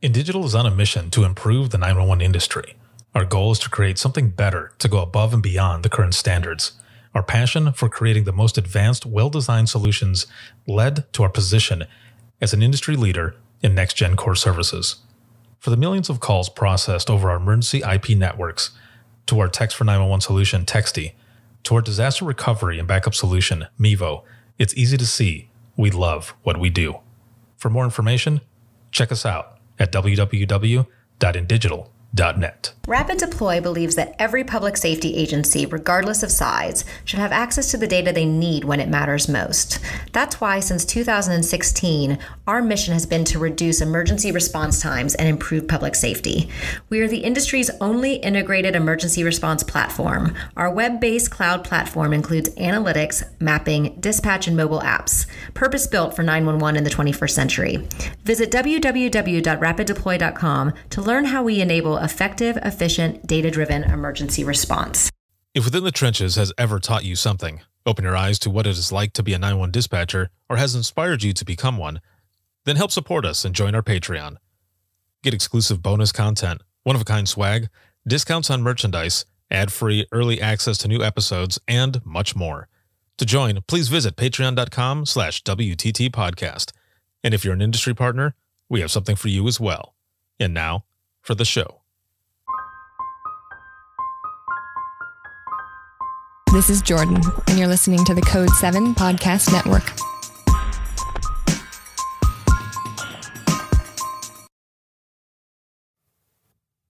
InDigital is on a mission to improve the 911 industry. Our goal is to create something better to go above and beyond the current standards. Our passion for creating the most advanced, well-designed solutions led to our position as an industry leader in next-gen core services. For the millions of calls processed over our emergency IP networks, to our Text for 911 solution, Texty, to our disaster recovery and backup solution, Mevo, it's easy to see we love what we do. For more information, check us out at www.indigital.net. Rapid Deploy believes that every public safety agency, regardless of size, should have access to the data they need when it matters most. That's why since 2016, our mission has been to reduce emergency response times and improve public safety. We are the industry's only integrated emergency response platform. Our web-based cloud platform includes analytics, mapping, dispatch, and mobile apps, purpose-built for 911 in the 21st century. Visit www.rapiddeploy.com to learn how we enable effective, efficient, data-driven emergency response. If Within the Trenches has ever taught you something, open your eyes to what it is like to be a 911 dispatcher, or has inspired you to become one, then help support us and join our Patreon. Get exclusive bonus content, one-of-a-kind swag, discounts on merchandise, ad-free early access to new episodes, and much more. To join, please visit patreon.com/WTT podcast. And if you're an industry partner, we have something for you as well. And now, for the show. This is Jordan, and you're listening to the Code 7 Podcast Network.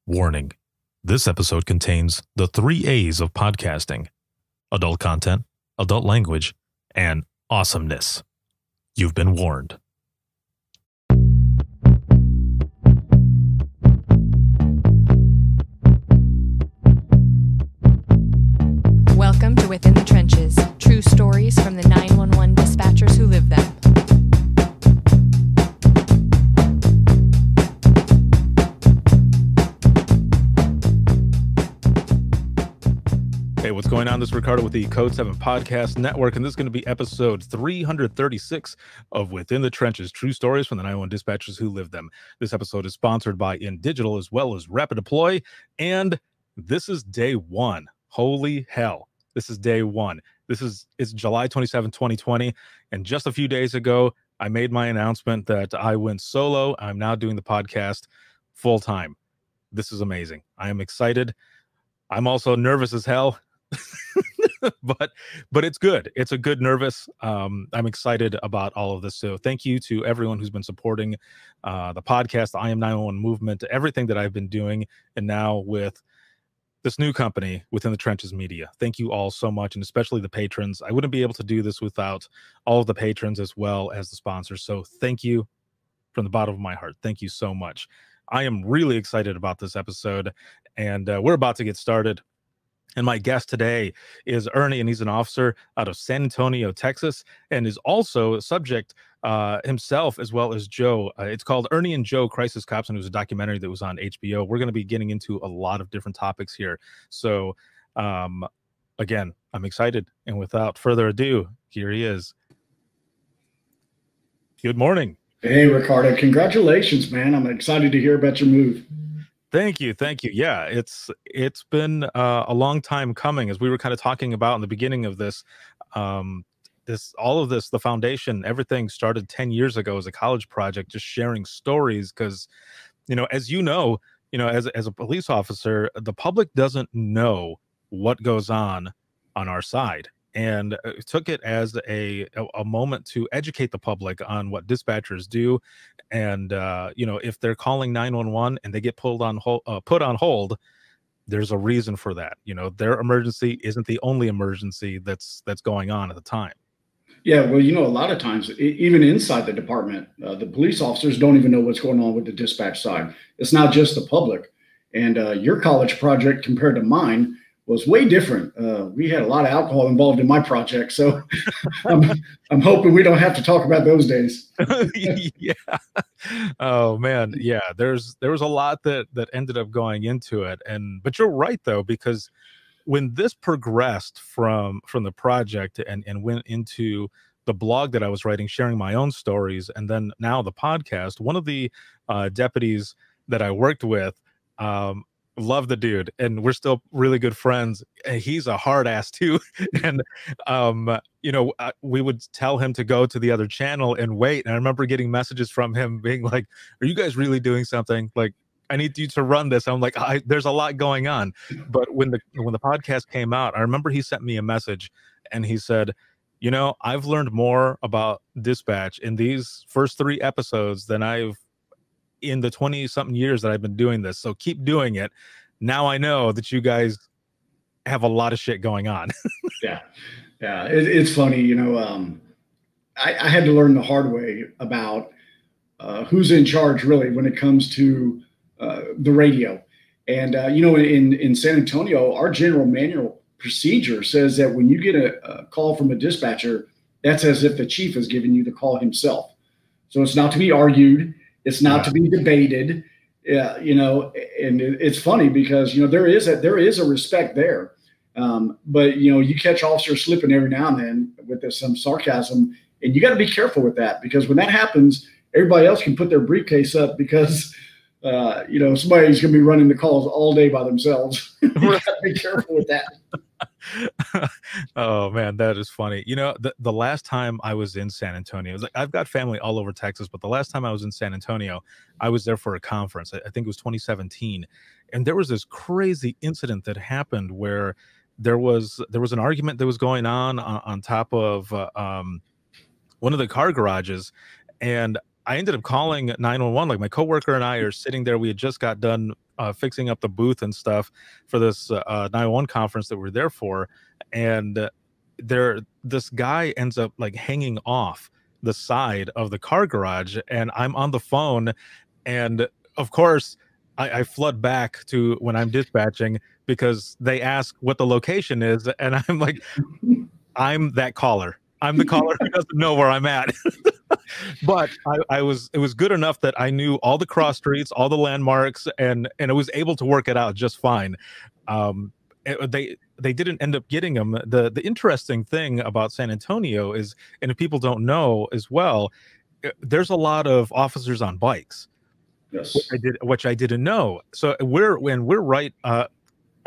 Warning. This episode contains the 3 A's of podcasting: adult content, adult language, and awesomeness. You've been warned. Welcome to Within the Trenches, true stories from the 911 dispatchers who live them. Hey, what's going on? This is Ricardo with the Code 7 Podcast Network, and this is going to be episode 336 of Within the Trenches, true stories from the 911 dispatchers who live them. This episode is sponsored by InDigital as well as Rapid Deploy, and this is day one. Holy hell. This is day one. It's July 27, 2020, and just a few days ago, I made my announcement that I went solo. I'm now doing the podcast full time. This is amazing. I am excited. I'm also nervous as hell, but it's good. It's a good nervous. I'm excited about all of this. So thank you to everyone who's been supporting the podcast, I Am 911 movement, everything that I've been doing, and now with this new company, Within the Trenches Media. Thank you all so much, and especially the patrons. I wouldn't be able to do this without all of the patrons as well as the sponsors. So thank you from the bottom of my heart. Thank you so much. I am really excited about this episode, and we're about to get started. And my guest today is Ernie, and he's an officer out of San Antonio, Texas, and is also a subject himself as well as Joe. It's called Ernie and Joe, Crisis Cops, and it was a documentary that was on HBO. We're going to be getting into a lot of different topics here. So, again, I'm excited. And without further ado, here he is. Good morning. Hey, Ricardo. Congratulations, man. I'm excited to hear about your move. Thank you. Thank you. Yeah, it's been a long time coming, as we were kind of talking about in the beginning of this. The foundation, everything started 10 years ago as a college project, just sharing stories. Because, as as a police officer, the public doesn't know what goes on our side. And took it as a moment to educate the public on what dispatchers do. And, if they're calling 911 and they get put on hold, there's a reason for that. Their emergency isn't the only emergency that's going on at the time. Yeah, well, a lot of times, even inside the department, the police officers don't even know what's going on with the dispatch side. It's not just the public. And your college project compared to mine was way different. We had a lot of alcohol involved in my project, so I'm hoping we don't have to talk about those days. Yeah. Oh man. Yeah. There was a lot that ended up going into it, but you're right though, because when this progressed from the project and went into the blog that I was writing, sharing my own stories, and then now the podcast. One of the deputies that I worked with, love the dude, and we're still really good friends. And he's a hard ass too. And we would tell him to go to the other channel and wait. And I remember getting messages from him being like, "Are you guys really doing something? Like, I need you to run this." I'm like, there's a lot going on. But when the podcast came out, I remember he sent me a message and he said, "I've learned more about dispatch in these first 3 episodes than I've in the 20 something years that I've been doing this. So keep doing it. Now I know that you guys have a lot of shit going on." Yeah. It's funny. I had to learn the hard way about who's in charge really when it comes to the radio. And, in San Antonio, our general manual procedure says that when you get a call from a dispatcher, that's as if the chief is giving you the call himself. So it's not to be argued. It's not to be debated. Yeah, and it's funny because, there is a respect there. But, you catch officers slipping every now and then with some sarcasm, and you got to be careful with that, because when that happens, everybody else can put their briefcase up because, somebody's going to be running the calls all day by themselves. You got to be careful with that. Oh man, that is funny. The last time I was in San Antonio, it was like, I've got family all over Texas, but the last time I was in San Antonio, I was there for a conference. I think it was 2017, and there was this crazy incident that happened where there was an argument that was going on top of one of the car garages, and I ended up calling 911. Like, my coworker and I are sitting there. We had just got done fixing up the booth and stuff for this 911 conference that we're there for. And this guy ends up like hanging off the side of the car garage, and I'm on the phone. And of course, I flood back to when I'm dispatching, because they ask what the location is. And I'm like, I'm that caller. I'm the caller who doesn't know where I'm at. But it was good enough that I knew all the cross streets, all the landmarks, and I was able to work it out just fine. They didn't end up getting them. The interesting thing about San Antonio is, and if people don't know as well, there's a lot of officers on bikes. Yes. Which I didn't know. So we're right,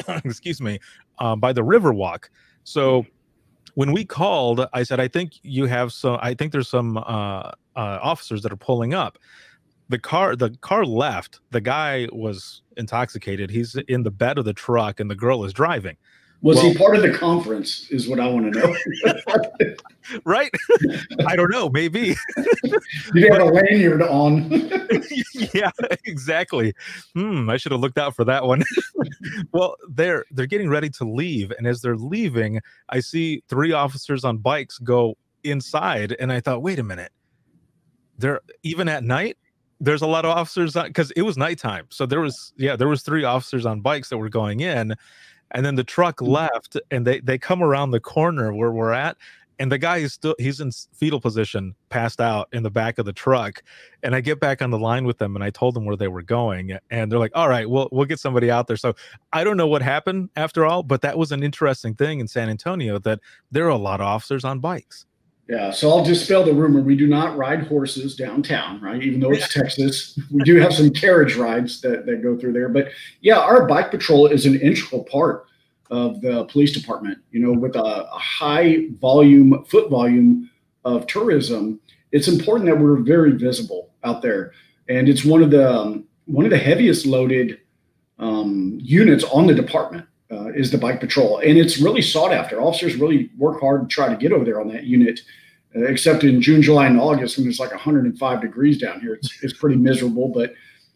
excuse me, by the Riverwalk. So when we called, I said, I think there's some officers that are pulling up. The car left. The guy was intoxicated. He's in the bed of the truck, and the girl is driving. Was he part of the conference, is what I want to know. Right? I don't know. Maybe. Did he have a lanyard on? Yeah, exactly. I should have looked out for that one. Well, they're getting ready to leave, and as they're leaving, I see 3 officers on bikes go inside, and I thought, wait a minute. They're even at night. There's a lot of officers because it was nighttime. So there was 3 officers on bikes that were going in. And then the truck left, and they come around the corner where we're at, and the guy he's in fetal position, passed out in the back of the truck. And I get back on the line with them, and I told them where they were going, and they're like, "All right, we'll get somebody out there." So I don't know what happened after all, but that was an interesting thing in San Antonio, that there are a lot of officers on bikes. Yeah, so I'll dispel the rumor. We do not ride horses downtown, right? Even though it's Texas, we do have some carriage rides that go through there. But yeah, our bike patrol is an integral part of the police department. With a high foot volume of tourism, it's important that we're very visible out there. And it's one of the heaviest loaded units on the department. Is the bike patrol, and it's really sought after. Officers really work hard to try to get over there on that unit, except in June, July, and August when it's like 105 degrees down here. It's pretty miserable, but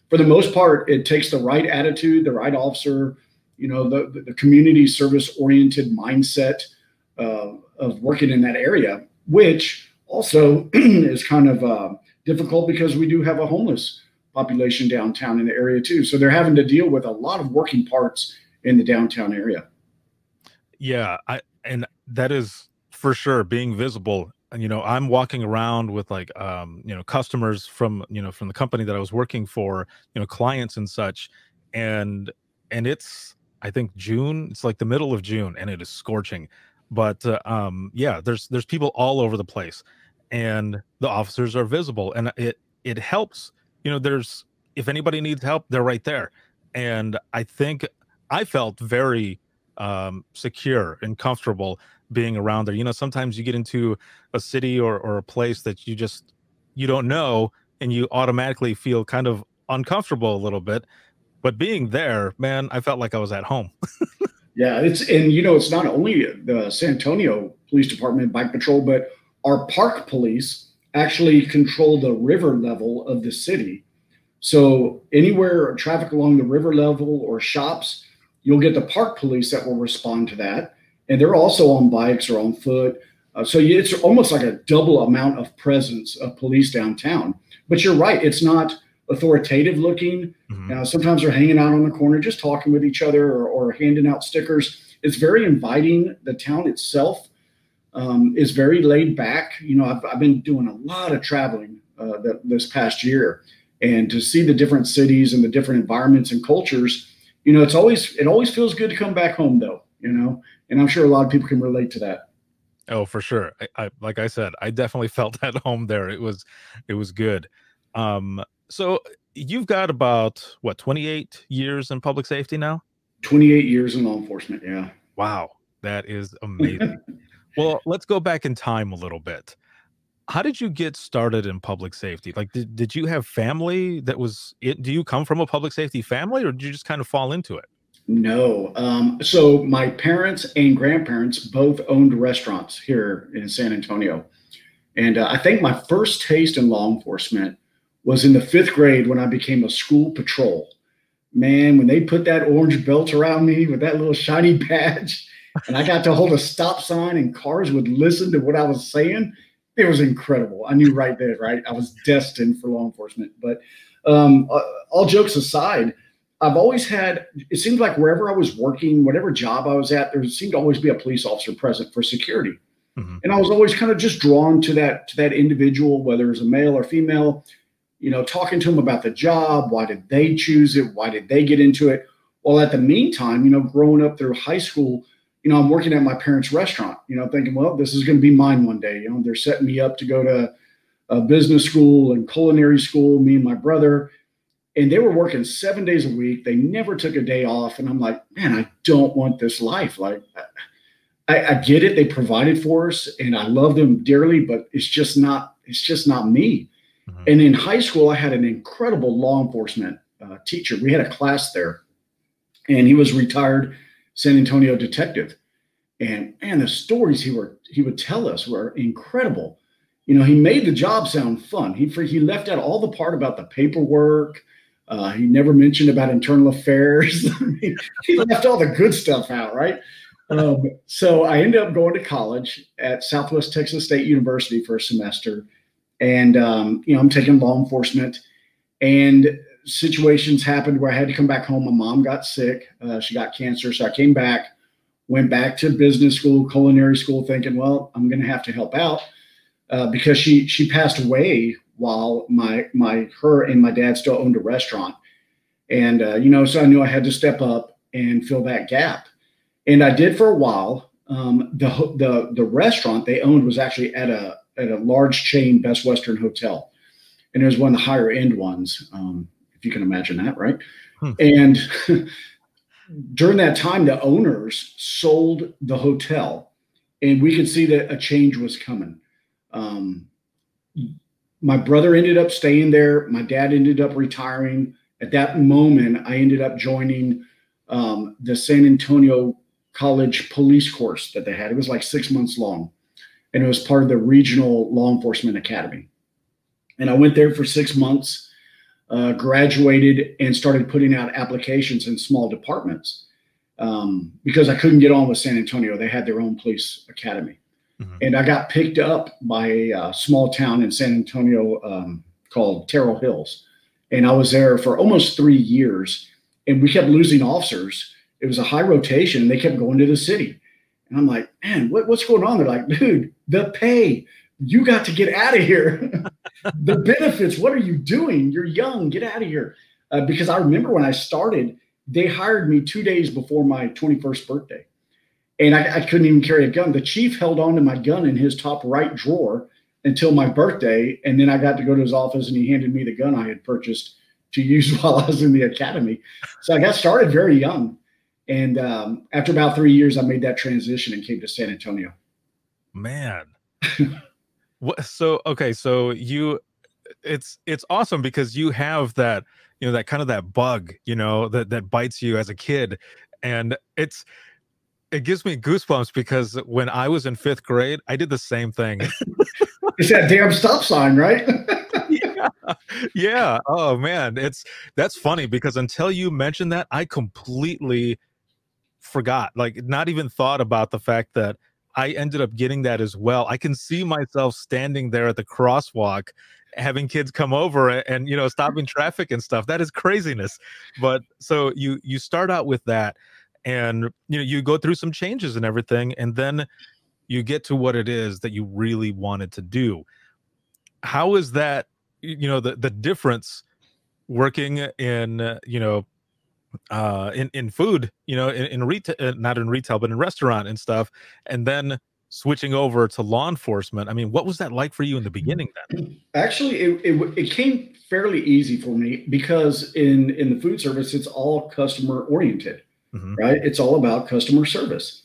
for the most part, it takes the right attitude, the right officer, the community service oriented mindset of working in that area, which also is kind of difficult because we do have a homeless population downtown in the area too. So they're having to deal with a lot of working parts in the downtown area. Yeah, and that is for sure being visible. And I'm walking around with like customers from the company that I was working for, clients and such, and it's, I think, June. It's like the middle of June, and it is scorching. But yeah, there's people all over the place, and the officers are visible, and it helps. There's if anybody needs help, they're right there. And I think I felt very secure and comfortable being around there. Sometimes you get into a city or a place that you don't know, and you automatically feel kind of uncomfortable a little bit. But being there, man, I felt like I was at home. Yeah, it's not only the San Antonio Police Department Bike Patrol, but our park police actually control the river level of the city. So anywhere traffic along the river level or shops, you'll get the park police that will respond to that. And they're also on bikes or on foot. So it's almost like a double amount of presence of police downtown. But you're right, it's not authoritative looking. Sometimes they're hanging out on the corner, just talking with each other or handing out stickers. It's very inviting. The town itself is very laid back. I've been doing a lot of traveling this past year, and to see the different cities and the different environments and cultures, it always feels good to come back home though, and I'm sure a lot of people can relate to that. Oh, for sure. I like I said, I definitely felt at home there. It was good. So you've got about 28 years in public safety now? 28 years in law enforcement. Yeah. Wow. That is amazing. Well, let's go back in time a little bit. How did you get started in public safety? Like, did you have family that was it? Do you come from a public safety family, or did you just kind of fall into it? No. So my parents and grandparents both owned restaurants here in San Antonio. And I think my first taste in law enforcement was in the 5th grade when I became a school patrol. Man, when they put that orange belt around me with that little shiny badge, and I got to hold a stop sign and cars would listen to what I was saying, it was incredible. I knew right there, right? I was destined for law enforcement. But all jokes aside, I've always had, it seemed like wherever I was working, whatever job I was at, there seemed to always be a police officer present for security. And I was always kind of just drawn to that individual, whether it was a male or female, talking to them about the job. Why did they choose it? Why did they get into it? Well, at the meantime, growing up through high school, I'm working at my parents' restaurant, thinking, well, this is going to be mine one day. They're setting me up to go to a business school and culinary school, me and my brother. And they were working 7 days a week. They never took a day off. And I'm like, man, I don't want this life. Like, I get it. They provided for us and I love them dearly, but it's just not me. And in high school, I had an incredible law enforcement teacher. We had a class there, and he was retired San Antonio detective. And man, the stories he would tell us were incredible. He made the job sound fun. He left out all the part about the paperwork. He never mentioned about internal affairs. I mean, he left all the good stuff out, right? So I ended up going to college at Southwest Texas State University for a semester. And, I'm taking law enforcement, and situations happened where I had to come back home. My mom got sick. She got cancer. So I came back, went back to business school, culinary school, thinking, well, I'm going to have to help out because she passed away while her and my dad still owned a restaurant. And, so I knew I had to step up and fill that gap. And I did for a while. The restaurant they owned was actually at a large chain Best Western hotel. And it was one of the higher end ones, if you can imagine that, right? And during that time, the owners sold the hotel, and we could see that a change was coming. My brother ended up staying there. My dad ended up retiring. At that moment, I ended up joining the San Antonio College police course that they had. It was like 6 months long, and it was part of the regional law enforcement academy. And I went there for 6 months, graduated, and started putting out applications in small departments because I couldn't get on with San Antonio. They had their own police academy. And I got picked up by a small town in San Antonio called Terrell Hills. And I was there for almost 3 years, and we kept losing officers. It was a high rotation, and they kept going to the city. And I'm like, man, what's going on? They're like, dude, the pay, you got to get out of here. The benefits, what are you doing? You're young, get out of here. Because I remember when I started, they hired me 2 days before my 21st birthday. and I couldn't even carry a gun. The chief held on to my gun in his top right drawer until my birthday. And then I got to go to his office and he handed me the gun I had purchased to use while I was in the academy. So I got started very young. And after about 3 years, I made that transition and came to San Antonio. Man. So it's awesome because you have that, that kind of that bug, that bites you as a kid. And it gives me goosebumps because when I was in 5th grade, I did the same thing. It's that damn stop sign, right? Yeah. Oh man. That's funny because until you mentioned that, I completely forgot, like not even thought about the fact that I ended up getting that as well. I can see myself standing there at the crosswalk, having kids come over and stopping traffic and stuff. That is craziness. But so you start out with that, and you go through some changes and everything, and then you get to what it is that you really wanted to do. How is that? The difference working in in food, in retail, not in retail, but in restaurant and stuff, and then switching over to law enforcement. I mean, what was that like for you in the beginning then? Actually, it came fairly easy for me because in the food service, it's all customer oriented, right? It's all about customer service.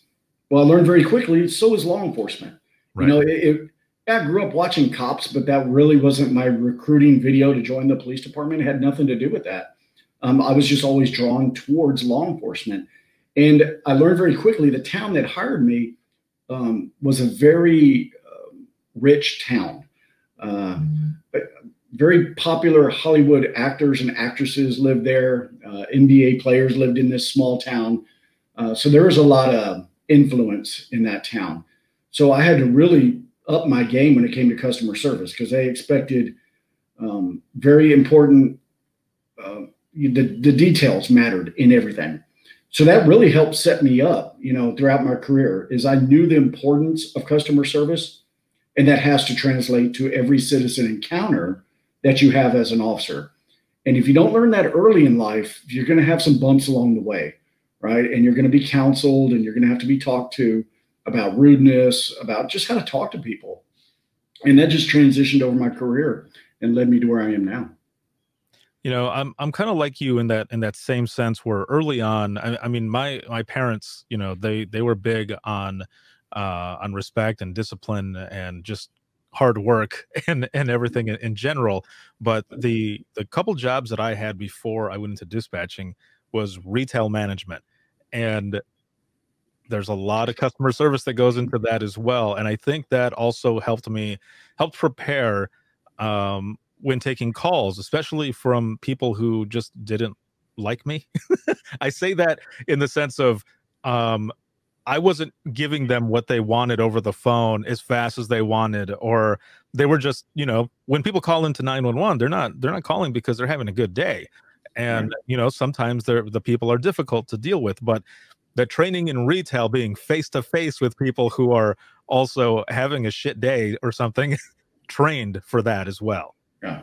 Well, I learned very quickly, so is law enforcement. Right. I grew up watching Cops, but that really wasn't my recruiting video to join the police department. It had nothing to do with that. I was just always drawn towards law enforcement. And I learned very quickly the town that hired me was a very rich town. Very popular Hollywood actors and actresses lived there. NBA players lived in this small town. So there was a lot of influence in that town. So I had to really up my game when it came to customer service because they expected very important the details mattered in everything. So that really helped set me up, throughout my career is I knew the importance of customer service, and that has to translate to every citizen encounter that you have as an officer. And if you don't learn that early in life, you're going to have some bumps along the way, right? And you're going to be counseled and you're going to have to be talked to about rudeness, about just how to talk to people. And that just transitioned over my career and led me to where I am now. I'm kind of like you in that same sense where early on, I mean, my parents, they were big on respect and discipline and just hard work and everything in general. But the couple jobs that I had before I went into dispatching was retail management. And there's a lot of customer service that goes into that as well. And I think that also helped prepare when taking calls, especially from people who just didn't like me. I say that in the sense of I wasn't giving them what they wanted over the phone as fast as they wanted, or they were just, when people call into 911, they're not calling because they're having a good day. And, sometimes the people are difficult to deal with, but the training in retail, being face to face with people who are also having a shit day or something, trained for that as well. Yeah.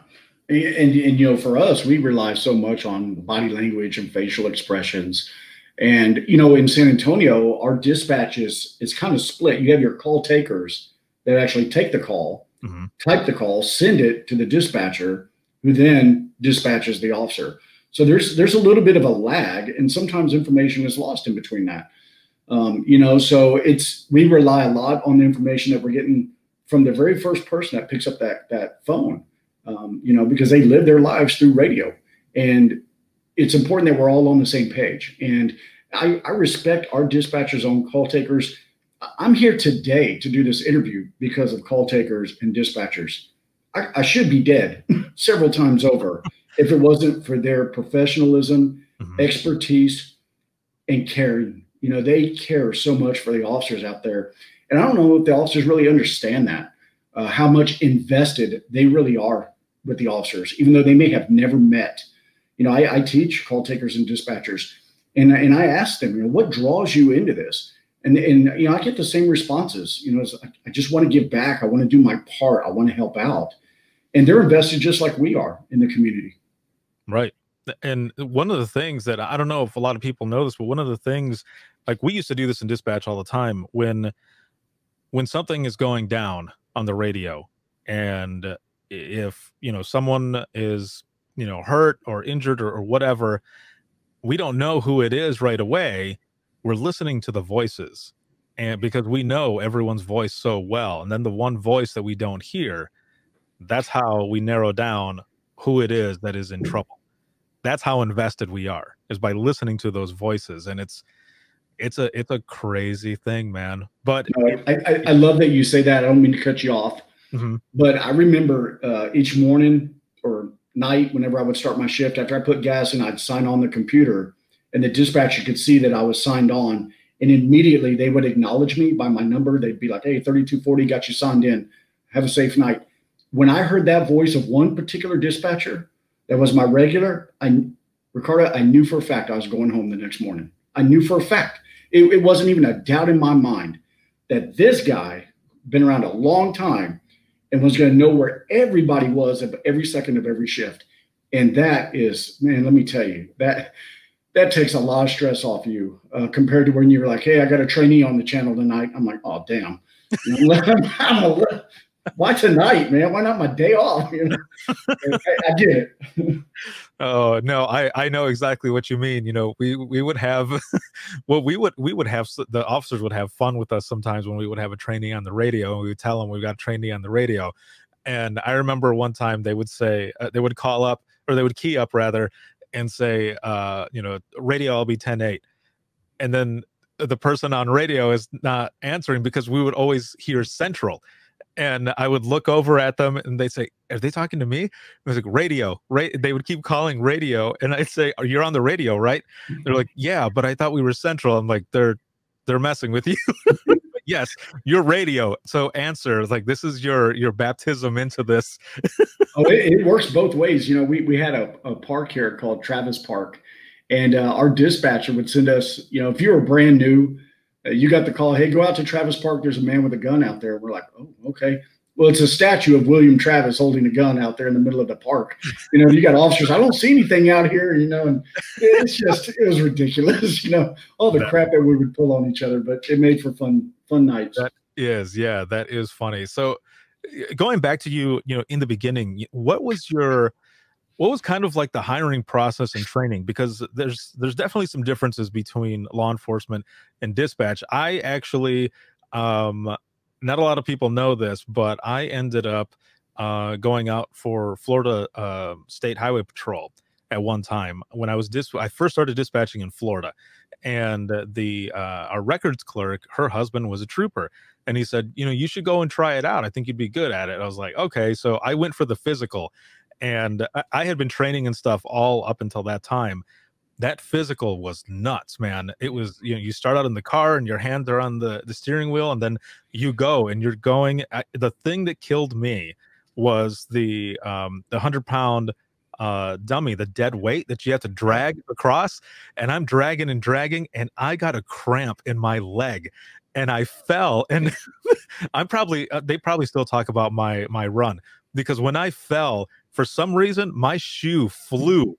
And for us, we rely so much on body language and facial expressions. And, in San Antonio, our dispatch is kind of split. You have your call takers that actually take the call, type the call, send it to the dispatcher, who then dispatches the officer. So there's a little bit of a lag, and sometimes information is lost in between that. So we rely a lot on the information that we're getting from the very first person that picks up that phone. Because they live their lives through radio, and it's important that we're all on the same page. And I respect our dispatchers on call takers. I'm here today to do this interview because of call takers and dispatchers. I should be dead several times over if it wasn't for their professionalism, expertise, and caring. They care so much for the officers out there. And I don't know if the officers really understand that, how much invested they really are with the officers, even though they may have never met. I teach call takers and dispatchers, and I ask them, what draws you into this? And I get the same responses. I just want to give back. I want to do my part. I want to help out. And they're invested just like we are in the community. Right. And one of the things that I don't know if a lot of people know this, but one of the things, like we used to do this in dispatch all the time, when something is going down on the radio, and if someone is hurt or injured or whatever, we don't know who it is right away. We're listening to the voices, and because we know everyone's voice so well, and then the one voice that we don't hear, that's how we narrow down who it is that is in trouble. That's how invested we are, is by listening to those voices. And it's a crazy thing, man. But no, I love that you say that. I don't mean to cut you off, but I remember each morning or night, whenever I would start my shift, after I put gas in, I'd sign on the computer, and the dispatcher could see that I was signed on, and immediately they would acknowledge me by my number. They'd be like, "Hey, 3240, got you signed in. Have a safe night." When I heard that voice of one particular dispatcher that was my regular, Ricardo, I knew for a fact I was going home the next morning. I knew for a fact. It wasn't even a doubt in my mind that this guy been around a long time and was going to know where everybody was at every second of every shift. And that is, man, let me tell you, that takes a lot of stress off you compared to when you're like, "Hey, I got a trainee on the channel tonight." I'm like, "Oh, damn. Why tonight, man? Why not my day off?" I get it. Oh no, I know exactly what you mean. We would have, well, we would have, the officers would have fun with us sometimes when we would have a trainee on the radio, and we would tell them we got a trainee on the radio. And I remember one time they would say, they would call up, or they would key up rather, and say, radio, I'll be 10-8. And then the person on radio is not answering because we would always hear Central. And I would look over at them and they'd say, "Are they talking to me?" I was like, "Radio." Right. They would keep calling radio. And I'd say, "You're on the radio, right?" They're like, "Yeah, but I thought we were Central." I'm like, they're messing with you. Yes, you're radio. So answer. Like, this is your baptism into this. Oh, it works both ways. We had a park here called Travis Park, and our dispatcher would send us, if you were brand new, you got the call, "Hey, go out to Travis Park. There's a man with a gun out there." We're like, "Oh, okay." Well, it's a statue of William Travis holding a gun out there in the middle of the park. You got officers, "I don't see anything out here," and it was ridiculous, all the crap that we would pull on each other, but it made for fun nights. That is funny. So going back to you in the beginning, what was kind of like the hiring process and training? Because there's definitely some differences between law enforcement and dispatch. I actually, not a lot of people know this, but I ended up going out for Florida State Highway Patrol at one time when I first started dispatching in Florida. And our records clerk, her husband was a trooper, and he said, "You should go and try it out. I think you'd be good at it." I was like, "Okay." So I went for the physical. And I had been training and stuff all up until that time. That physical was nuts, man. It was, you start out in the car and your hands are on the steering wheel, and then you go and you're going. The thing that killed me was the 100-pound dummy, the dead weight that you have to drag across. And I'm dragging and dragging, and I got a cramp in my leg. And I fell, and they probably still talk about my run, because when I fell, for some reason, my shoe flew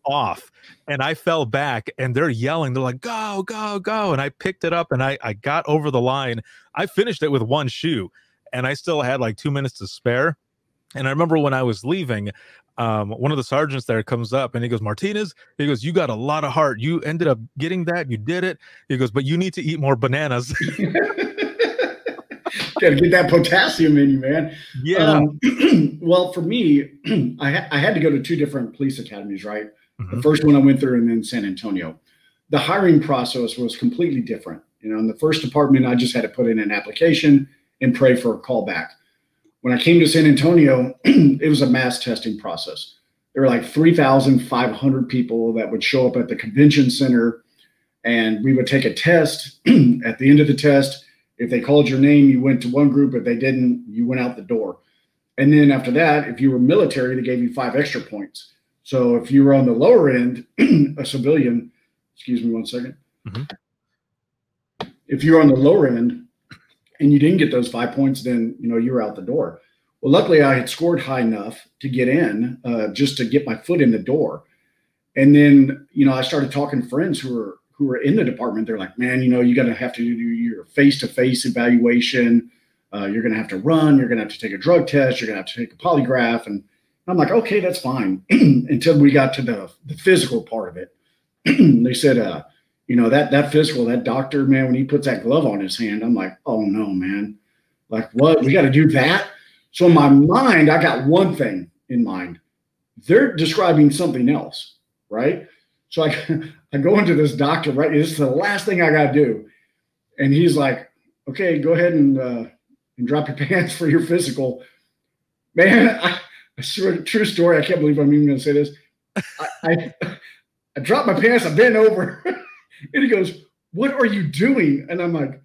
off and I fell back, and they're yelling. They're like, "Go, go, go." And I picked it up and I got over the line. I finished it with one shoe, and I still had like 2 minutes to spare. And I remember when I was leaving, one of the sergeants there comes up and he goes, "Martinez," he goes, "you got a lot of heart. You ended up getting that. You did it." He goes, "But you need to eat more bananas." Got to get that potassium in you, man. Yeah. Well, for me, I had to go to two different police academies, right? The first one I went through, and then San Antonio. The hiring process was completely different. In the first department, I just had to put in an application and pray for a call back. When I came to San Antonio, it was a mass testing process. There were like 3,500 people that would show up at the convention center, and we would take a test. At the end of the test, if they called your name, you went to one group. If they didn't, you went out the door. And then after that, if you were military, they gave you 5 extra points. So if you were on the lower end, a civilian, excuse me one second. If you were on the lower end and you didn't get those 5 points, then you were out the door. Well, luckily I had scored high enough to get in, just to get my foot in the door. And then, I started talking to friends who were in the department. They're like, man, you got to have to do your face-to-face evaluation. You're going to have to run. You're going to have to take a drug test. You're going to have to take a polygraph. And I'm like, okay, that's fine. Until we got to the physical part of it. They said, that physical, that doctor, man, when he puts that glove on his hand, I'm like, oh no, man. Like, what? We got to do that? So in my mind, I got one thing in mind. They're describing something else, right? So I go into this doctor, right? This is the last thing I got to do. And he's like, okay, go ahead and drop your pants for your physical. Man, I swear, true story. I can't believe I'm even going to say this. I dropped my pants. I bent over. And he goes, what are you doing? And I'm like,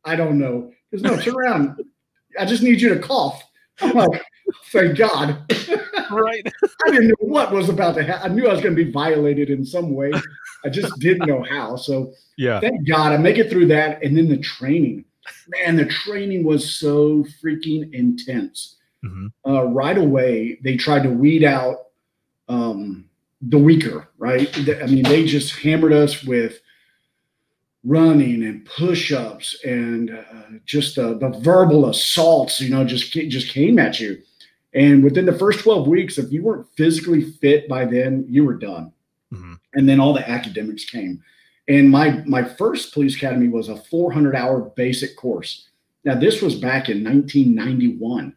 I don't know. He goes, no, turn around. I just need you to cough. I'm like, thank God. Right. I didn't know what was about to happen. I knew I was going to be violated in some way. I just didn't know how. So yeah, thank God I make it through that. And then the training. Man, the training was so freaking intense. Mm-hmm. Right away, they tried to weed out the weaker, right? I mean, they just hammered us with running and push-ups and just the verbal assaults, just came at you. And within the first 12 weeks, if you weren't physically fit by then, you were done. Mm-hmm. And then all the academics came. And my first police academy was a 400-hour basic course. Now, this was back in 1991.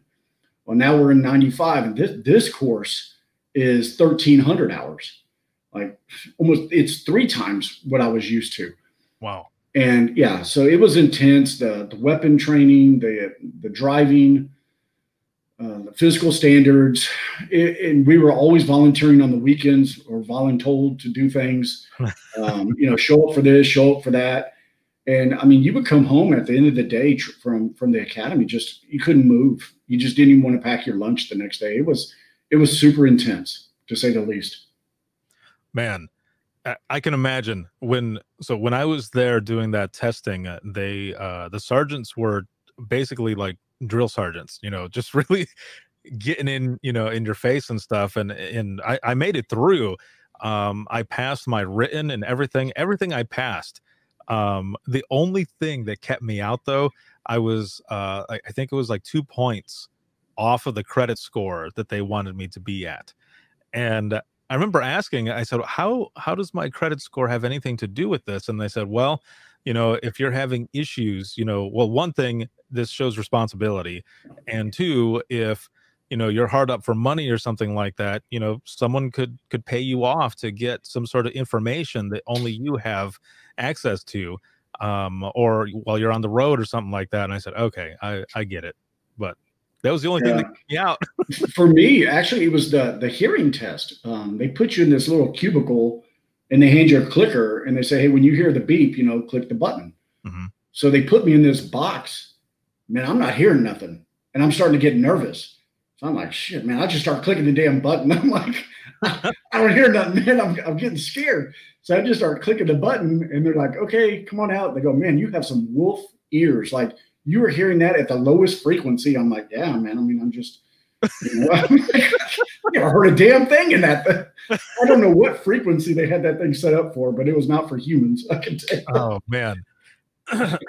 Well, now we're in 95, and this course is 1,300 hours. Like it's 3 times what I was used to. Wow. And yeah, so it was intense. The weapon training, the driving, the physical standards, and we were always volunteering on the weekends or voluntold to do things. Show up for this, show up for that. And I mean, you would come home at the end of the day from the academy, you couldn't move. You just didn't even want to pack your lunch the next day. It was super intense, to say the least. Man, I can imagine when I was there doing that testing, the sergeants were basically like drill sergeants, just really getting in your face and stuff. And I made it through. I passed my written and everything I passed. The only thing that kept me out, though, I was I think it was like 2 points off of the credit score that they wanted me to be at. And I remember asking, I said, how does my credit score have anything to do with this? And they said, well, if you're having issues, well, one thing, this shows responsibility. And 2, if, you're hard up for money or something like that, someone could pay you off to get some sort of information that only you have access to, or while you're on the road or something like that. And I said, okay, I get it. But that was the only thing that kept me out. For me, actually, it was the hearing test. They put you in this little cubicle and they hand you a clicker and they say, hey, when you hear the beep, click the button. Mm-hmm. So they put me in this box. Man, I'm not hearing nothing. And I'm starting to get nervous. So I'm like, shit, man, I just start clicking the damn button. I'm like, I don't hear nothing, man. I'm getting scared. So I just start clicking the button and they're like, okay, come on out. They go, man, you have some wolf ears. Like, you were hearing that at the lowest frequency. I'm like, yeah, man. I mean, I'm just, I never heard a damn thing in that. I don't know what frequency they had that thing set up for, but it was not for humans. I can tell you. Oh, man.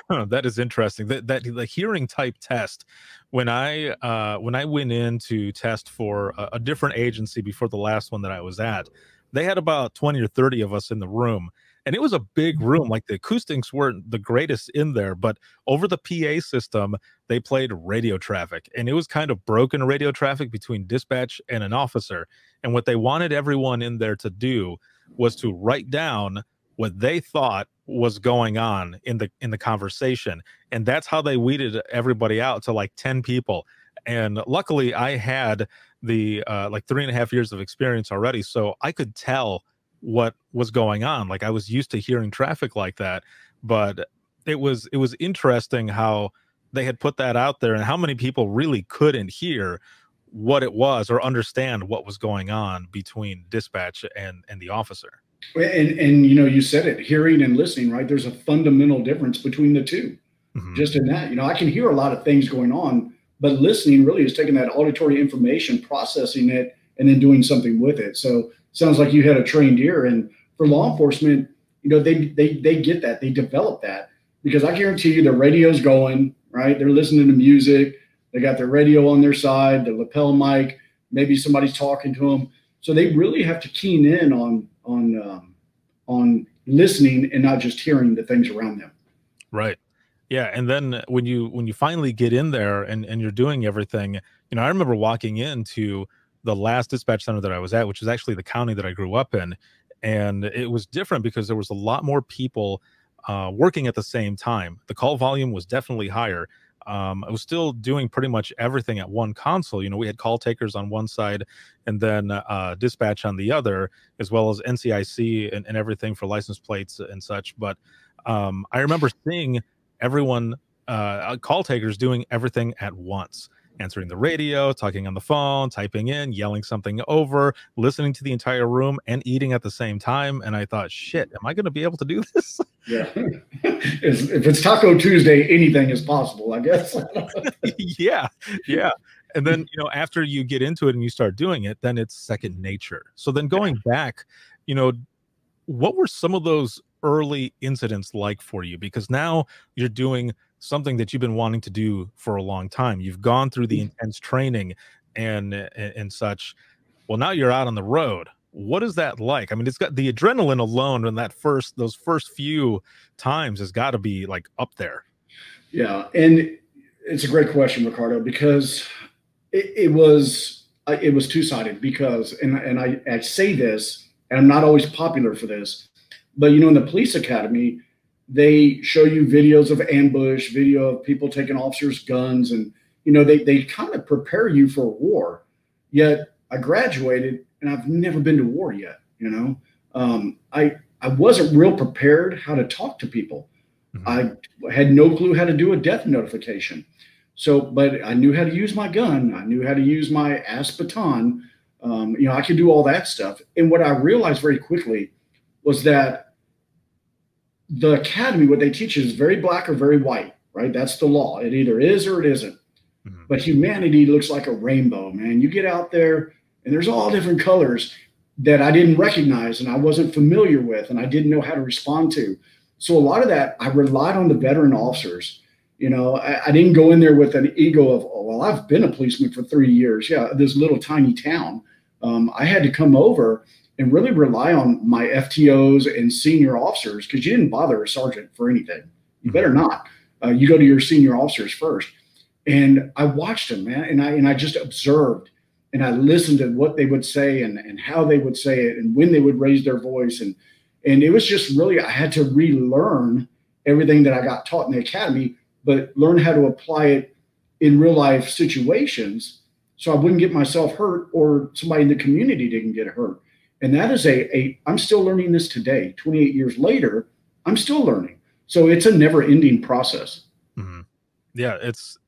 That is interesting. That the hearing type test, when I went in to test for a different agency before the last one that I was at, they had about 20 or 30 of us in the room. And it was a big room. Like, the acoustics weren't the greatest in there, but over the PA system, they played radio traffic. And it was kind of broken radio traffic between dispatch and an officer. And what they wanted everyone in there to do was to write down what they thought was going on in the conversation. And that's how they weeded everybody out to like 10 people. And luckily, I had the like 3.5 years of experience already. So I could tell what was going on. Like, I was used to hearing traffic like that, but it was interesting how they had put that out there and how many people really couldn't hear what it was or understand what was going on between dispatch and the officer. And you said it, hearing and listening, right? There's a fundamental difference between the two. Mm-hmm. Just in that, I can hear a lot of things going on, but listening really is taking that auditory information, processing it, and then doing something with it. So sounds like you had a trained ear. And for law enforcement, you know, they get that, they develop that, because I guarantee you the radio's going, right? They're listening to music. They got their radio on their side, the lapel mic, maybe somebody's talking to them. So they really have to keen in on listening and not just hearing the things around them. Right. Yeah. And then when you finally get in there and you're doing everything, you know, I remember walking into the last dispatch center that I was at, which is actually the county that I grew up in. And it was different because there was a lot more people working at the same time. The call volume was definitely higher. I was still doing pretty much everything at one console. You know, we had call takers on one side and then dispatch on the other, as well as NCIC and everything for license plates and such. But I remember seeing everyone, call takers, doing everything at once, answering the radio, talking on the phone, typing in, yelling something over, listening to the entire room, and eating at the same time. And I thought, shit, am I going to be able to do this? Yeah. If it's Taco Tuesday, anything is possible, I guess. Yeah. Yeah. And then, you know, after you get into it and you start doing it, then it's second nature. So then going back, you know, what were some of those early incidents like for you? Because now you're doing something that you've been wanting to do for a long time. You've gone through the intense training and such. Well, now you're out on the road. What is that like? I mean, it's got the adrenaline alone, and those first few times has got to be like up there. Yeah, and it's a great question, Ricardo, because it was two-sided. Because, and I say this, and I'm not always popular for this, but you know, in the police academy, they show you videos of ambush, video of people taking officers' guns, and you know, they kind of prepare you for war. Yet I graduated and I've never been to war yet. You know, I wasn't real prepared how to talk to people. I had no clue how to do a death notification. So, but I knew how to use my gun. I knew how to use my ass baton. You know, I could do all that stuff. And what I realized very quickly was that the academy, what they teach is very black or very white, right? That's the law. It either is or it isn't. But humanity looks like a rainbow, man. You get out there and there's all different colors that I didn't recognize and I wasn't familiar with and I didn't know how to respond to. So a lot of that, I relied on the veteran officers. You know, I didn't go in there with an ego of, oh, well, I've been a policeman for 3 years. Yeah, this little tiny town. I had to come over and really rely on my FTOs and senior officers, because you didn't bother a sergeant for anything. You better not. You go to your senior officers first. And I watched them, man, and I just observed and I listened to what they would say and how they would say it and when they would raise their voice. And it was just really, I had to relearn everything that I got taught in the academy, but learn how to apply it in real life situations so I wouldn't get myself hurt or somebody in the community didn't get hurt. And that is I'm still learning this today. 28 years later, I'm still learning. So it's a never ending process. Yeah, it's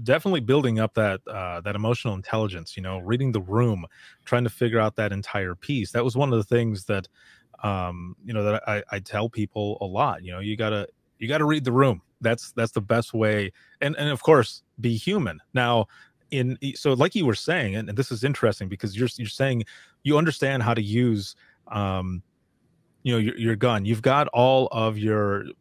definitely building up that that emotional intelligence, you know, reading the room, trying to figure out that entire piece. That was one of the things that you know, that I tell people a lot. You know, you gotta read the room. That's the best way, and of course be human. Now, so like you were saying, and this is interesting because you're saying you understand how to use you know, your gun. You've got all of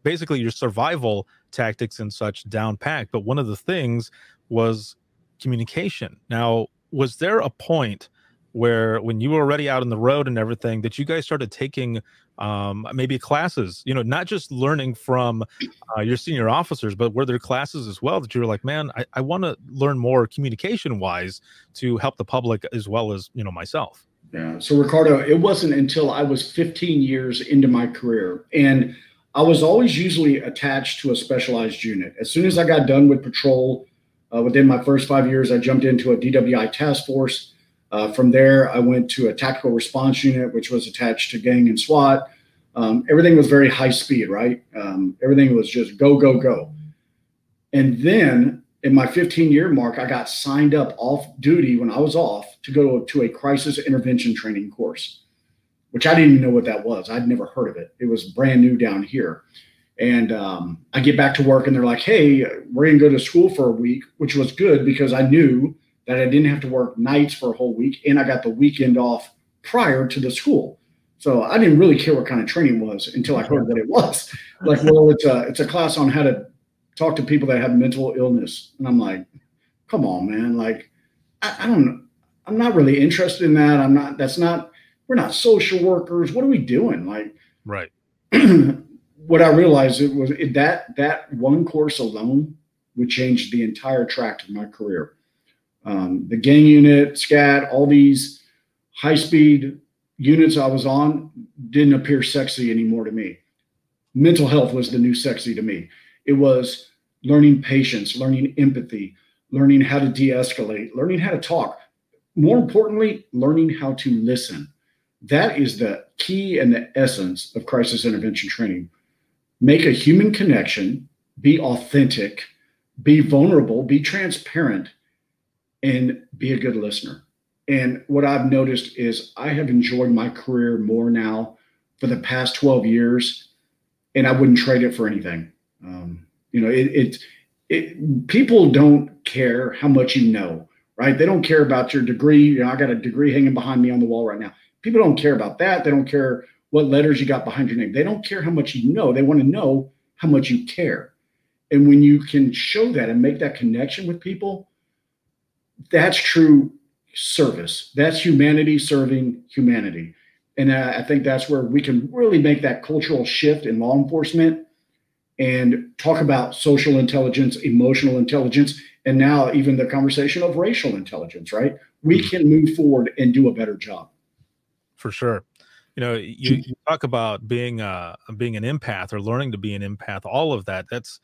basically your survival tactics and such down packed. But one of the things was communication. Now, was there a point where when you were already out on the road and everything that you guys started taking maybe classes, you know, not just learning from your senior officers, but were there classes as well that you were like, man, I want to learn more communication wise to help the public as well as, you know, myself? Yeah. So Ricardo, it wasn't until I was 15 years into my career, and I was always usually attached to a specialized unit. As soon as I got done with patrol, within my first 5 years, I jumped into a DWI task force. From there, I went to a tactical response unit, which was attached to gang and SWAT. Everything was very high speed, right? Everything was just go, go, go. And then in my 15-year mark, I got signed up off duty when I was off to go to a crisis intervention training course, which I didn't even know what that was. I'd never heard of it. It was brand new down here. And I get back to work and they're like, hey, we're going to go to school for a week, which was good because I knew that I didn't have to work nights for a whole week. And I got the weekend off prior to the school. So I didn't really care what kind of training was until I heard what it was. Like, well, it's a class on how to talk to people that have mental illness. And I'm like, come on, man. Like, I don't, I'm not really interested in that. We're not social workers. What are we doing? Like, Right. what I realized that one course alone would change the entire track of my career. The gang unit, SCAT, all these high-speed units I was on didn't appear sexy anymore to me. Mental health was the new sexy to me. It was learning patience, learning empathy, learning how to de-escalate, learning how to talk. More importantly, learning how to listen. That is the key and the essence of crisis intervention training. Make a human connection, be authentic, be vulnerable, be transparent, and be a good listener. And what I've noticed is I have enjoyed my career more now for the past 12 years, and I wouldn't trade it for anything. People don't care how much you know, right? They don't care about your degree. I got a degree hanging behind me on the wall right now. People don't care about that. They don't care what letters you got behind your name. They don't care how much you know. They want to know how much you care. And when you can show that and make that connection with people, that's true service. That's humanity serving humanity. And I think that's where we can really make that cultural shift in law enforcement and talk about social intelligence, emotional intelligence, and now even the conversation of racial intelligence, right? We can move forward and do a better job. For sure. You talk about being an empath or learning to be an empath, all of that. That's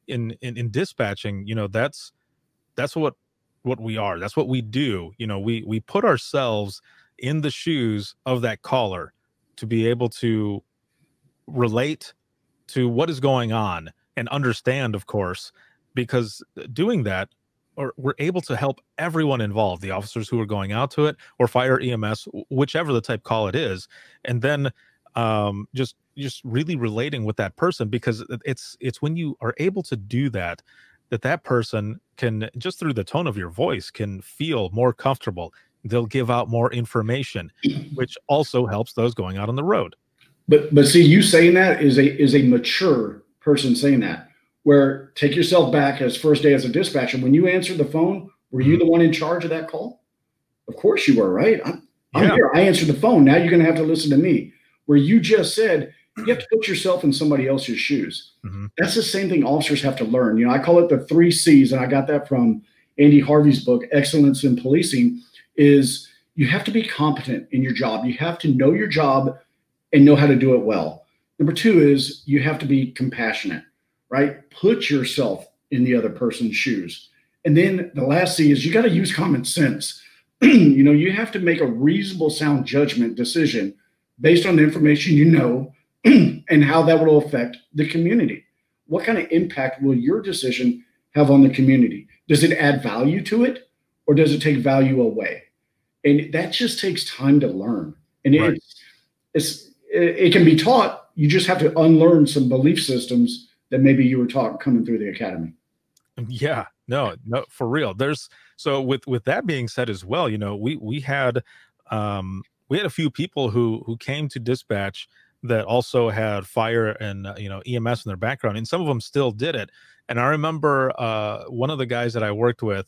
in dispatching, that's what we are. That's what we do. We put ourselves in the shoes of that caller to be able to relate to what is going on and understand, of course, because doing that, or we're able to help everyone involved, the officers who are going out to it, or fire, EMS, whichever the type call it is, and then just really relating with that person, because it's when you are able to do that, that person can, just through the tone of your voice, can feel more comfortable. They'll give out more information, which also helps those going out on the road. But see, you saying that is a mature person saying that. Where take yourself back as first day as a dispatcher. When you answered the phone, were you the one in charge of that call? Of course you were, right? I'm here. I answered the phone. Now you're going to have to listen to me. Where you just said, you have to put yourself in somebody else's shoes. That's the same thing officers have to learn. I call it the 3 C's, and I got that from Andy Harvey's book, Excellence in Policing, is you have to be competent in your job. You have to know your job and know how to do it well. Number 2 is you have to be compassionate. Right? Put yourself in the other person's shoes. And then the last C is you got to use common sense. You have to make a reasonable, sound judgment decision based on the information you know and how that will affect the community. What kind of impact will your decision have on the community? Does it add value to it, or does it take value away? And that just takes time to learn. And right. it can be taught. You just have to unlearn some belief systems that maybe you were taught coming through the academy. Yeah, no, for real. So with that being said as well, we had a few people who came to dispatch that also had fire and EMS in their background, and some of them still did it. And I remember one of the guys that I worked with,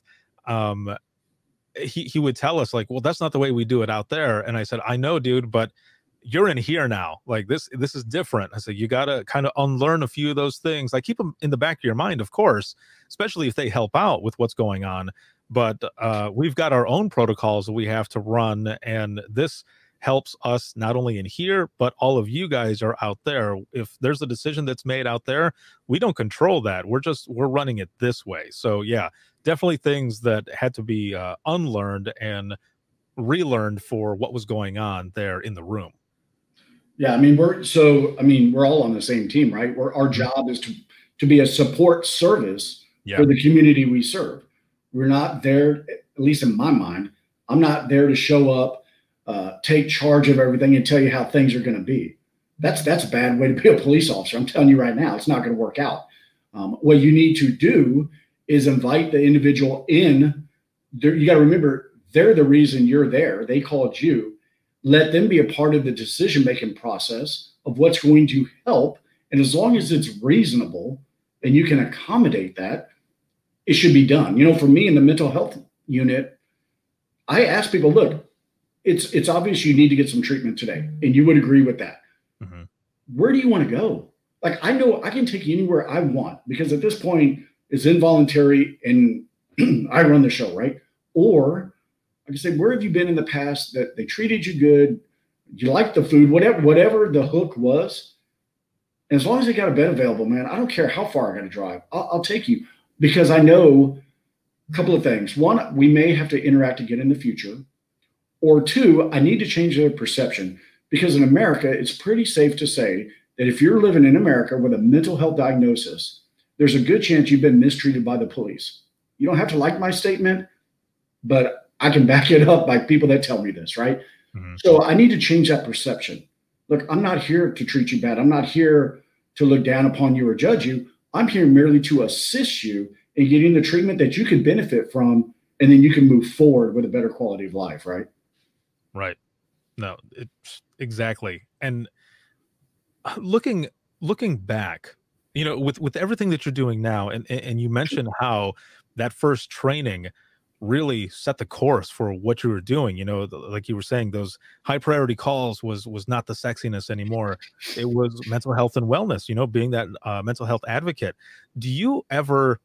he would tell us, like, well, that's not the way we do it out there. And I said, I know, dude, but you're in here now. Like, this is different. I said, you got to kind of unlearn a few of those things. Like, keep them in the back of your mind, of course, especially if they help out with what's going on. But we've got our own protocols that we have to run. And this helps us not only in here, but all of you guys are out there. If there's a decision that's made out there, we don't control that. We're running it this way. So yeah, definitely things that had to be unlearned and relearned for what was going on there in the room. Yeah, we're all on the same team, right? Our job is to be a support service for the community we serve. We're not there, at least in my mind, I'm not there to show up, take charge of everything and tell you how things are going to be. That's a bad way to be a police officer. I'm telling you right now, it's not going to work out. What you need to do is invite the individual in. You got to remember, they're the reason you're there. They called you. let them be a part of the decision-making process of what's going to help. And as long as it's reasonable and you can accommodate that, it should be done. You know, for me in the mental health unit, I ask people, look, it's obvious you need to get some treatment today. And you would agree with that. Mm-hmm. Where do you want to go? Like, I know I can take you anywhere I want, because at this point it's involuntary and I run the show, right? Or I can say, where have you been in the past that they treated you good? You liked the food, whatever the hook was. And as long as they got a bed available, man, I don't care how far I got to drive. I'll take you, because I know a couple of things. One, we may have to interact again in the future. Or two, I need to change their perception, because in America, it's pretty safe to say that if you're living in America with a mental health diagnosis, there's a good chance you've been mistreated by the police. You don't have to like my statement, but I can back it up by people that tell me this, right? Mm-hmm. So I need to change that perception. Look, I'm not here to treat you bad. I'm not here to look down upon you or judge you. I'm here merely to assist you in getting the treatment that you can benefit from, and then you can move forward with a better quality of life, right? Right. No, it's exactly. And looking back, you know, with everything that you're doing now, and you mentioned how that first training really set the course for what you were doing. You know, like you were saying, those high priority calls was not the sexiness anymore. It was mental health and wellness, you know, being that mental health advocate. Do you ever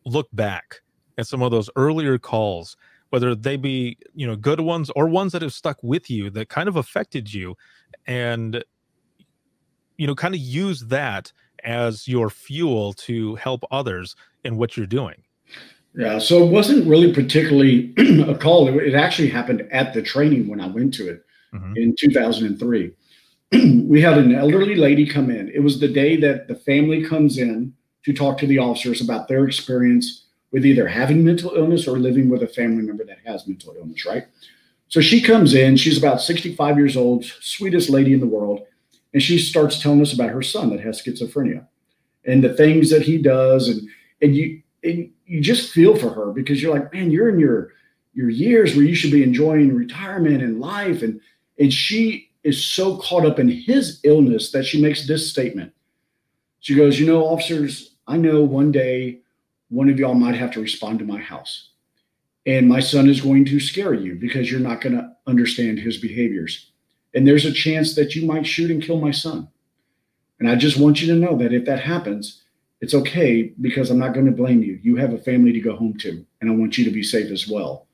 look back at some of those earlier calls, whether they be, you know, good ones or ones that have stuck with you that kind of affected you, and, you know, kind of use that as your fuel to help others in what you're doing? Yeah, so it wasn't really particularly a call. It actually happened at the training when I went to it in 2003. We had an elderly lady come in. It was the day that the family comes in to talk to the officers about their experience with either having mental illness or living with a family member that has mental illness, right? So she comes in, she's about 65 years old, sweetest lady in the world. And she starts telling us about her son that has schizophrenia and the things that he does. And you just feel for her, because you're like, man, you're in your years where you should be enjoying retirement and life. And she is so caught up in his illness that she makes this statement. She goes, you know, officers, I know one day one of y'all might have to respond to my house, and my son is going to scare you because you're not going to understand his behaviors. And there's a chance that you might shoot and kill my son. And I just want you to know that if that happens, it's okay, because I'm not going to blame you. You have a family to go home to, and I want you to be safe as well.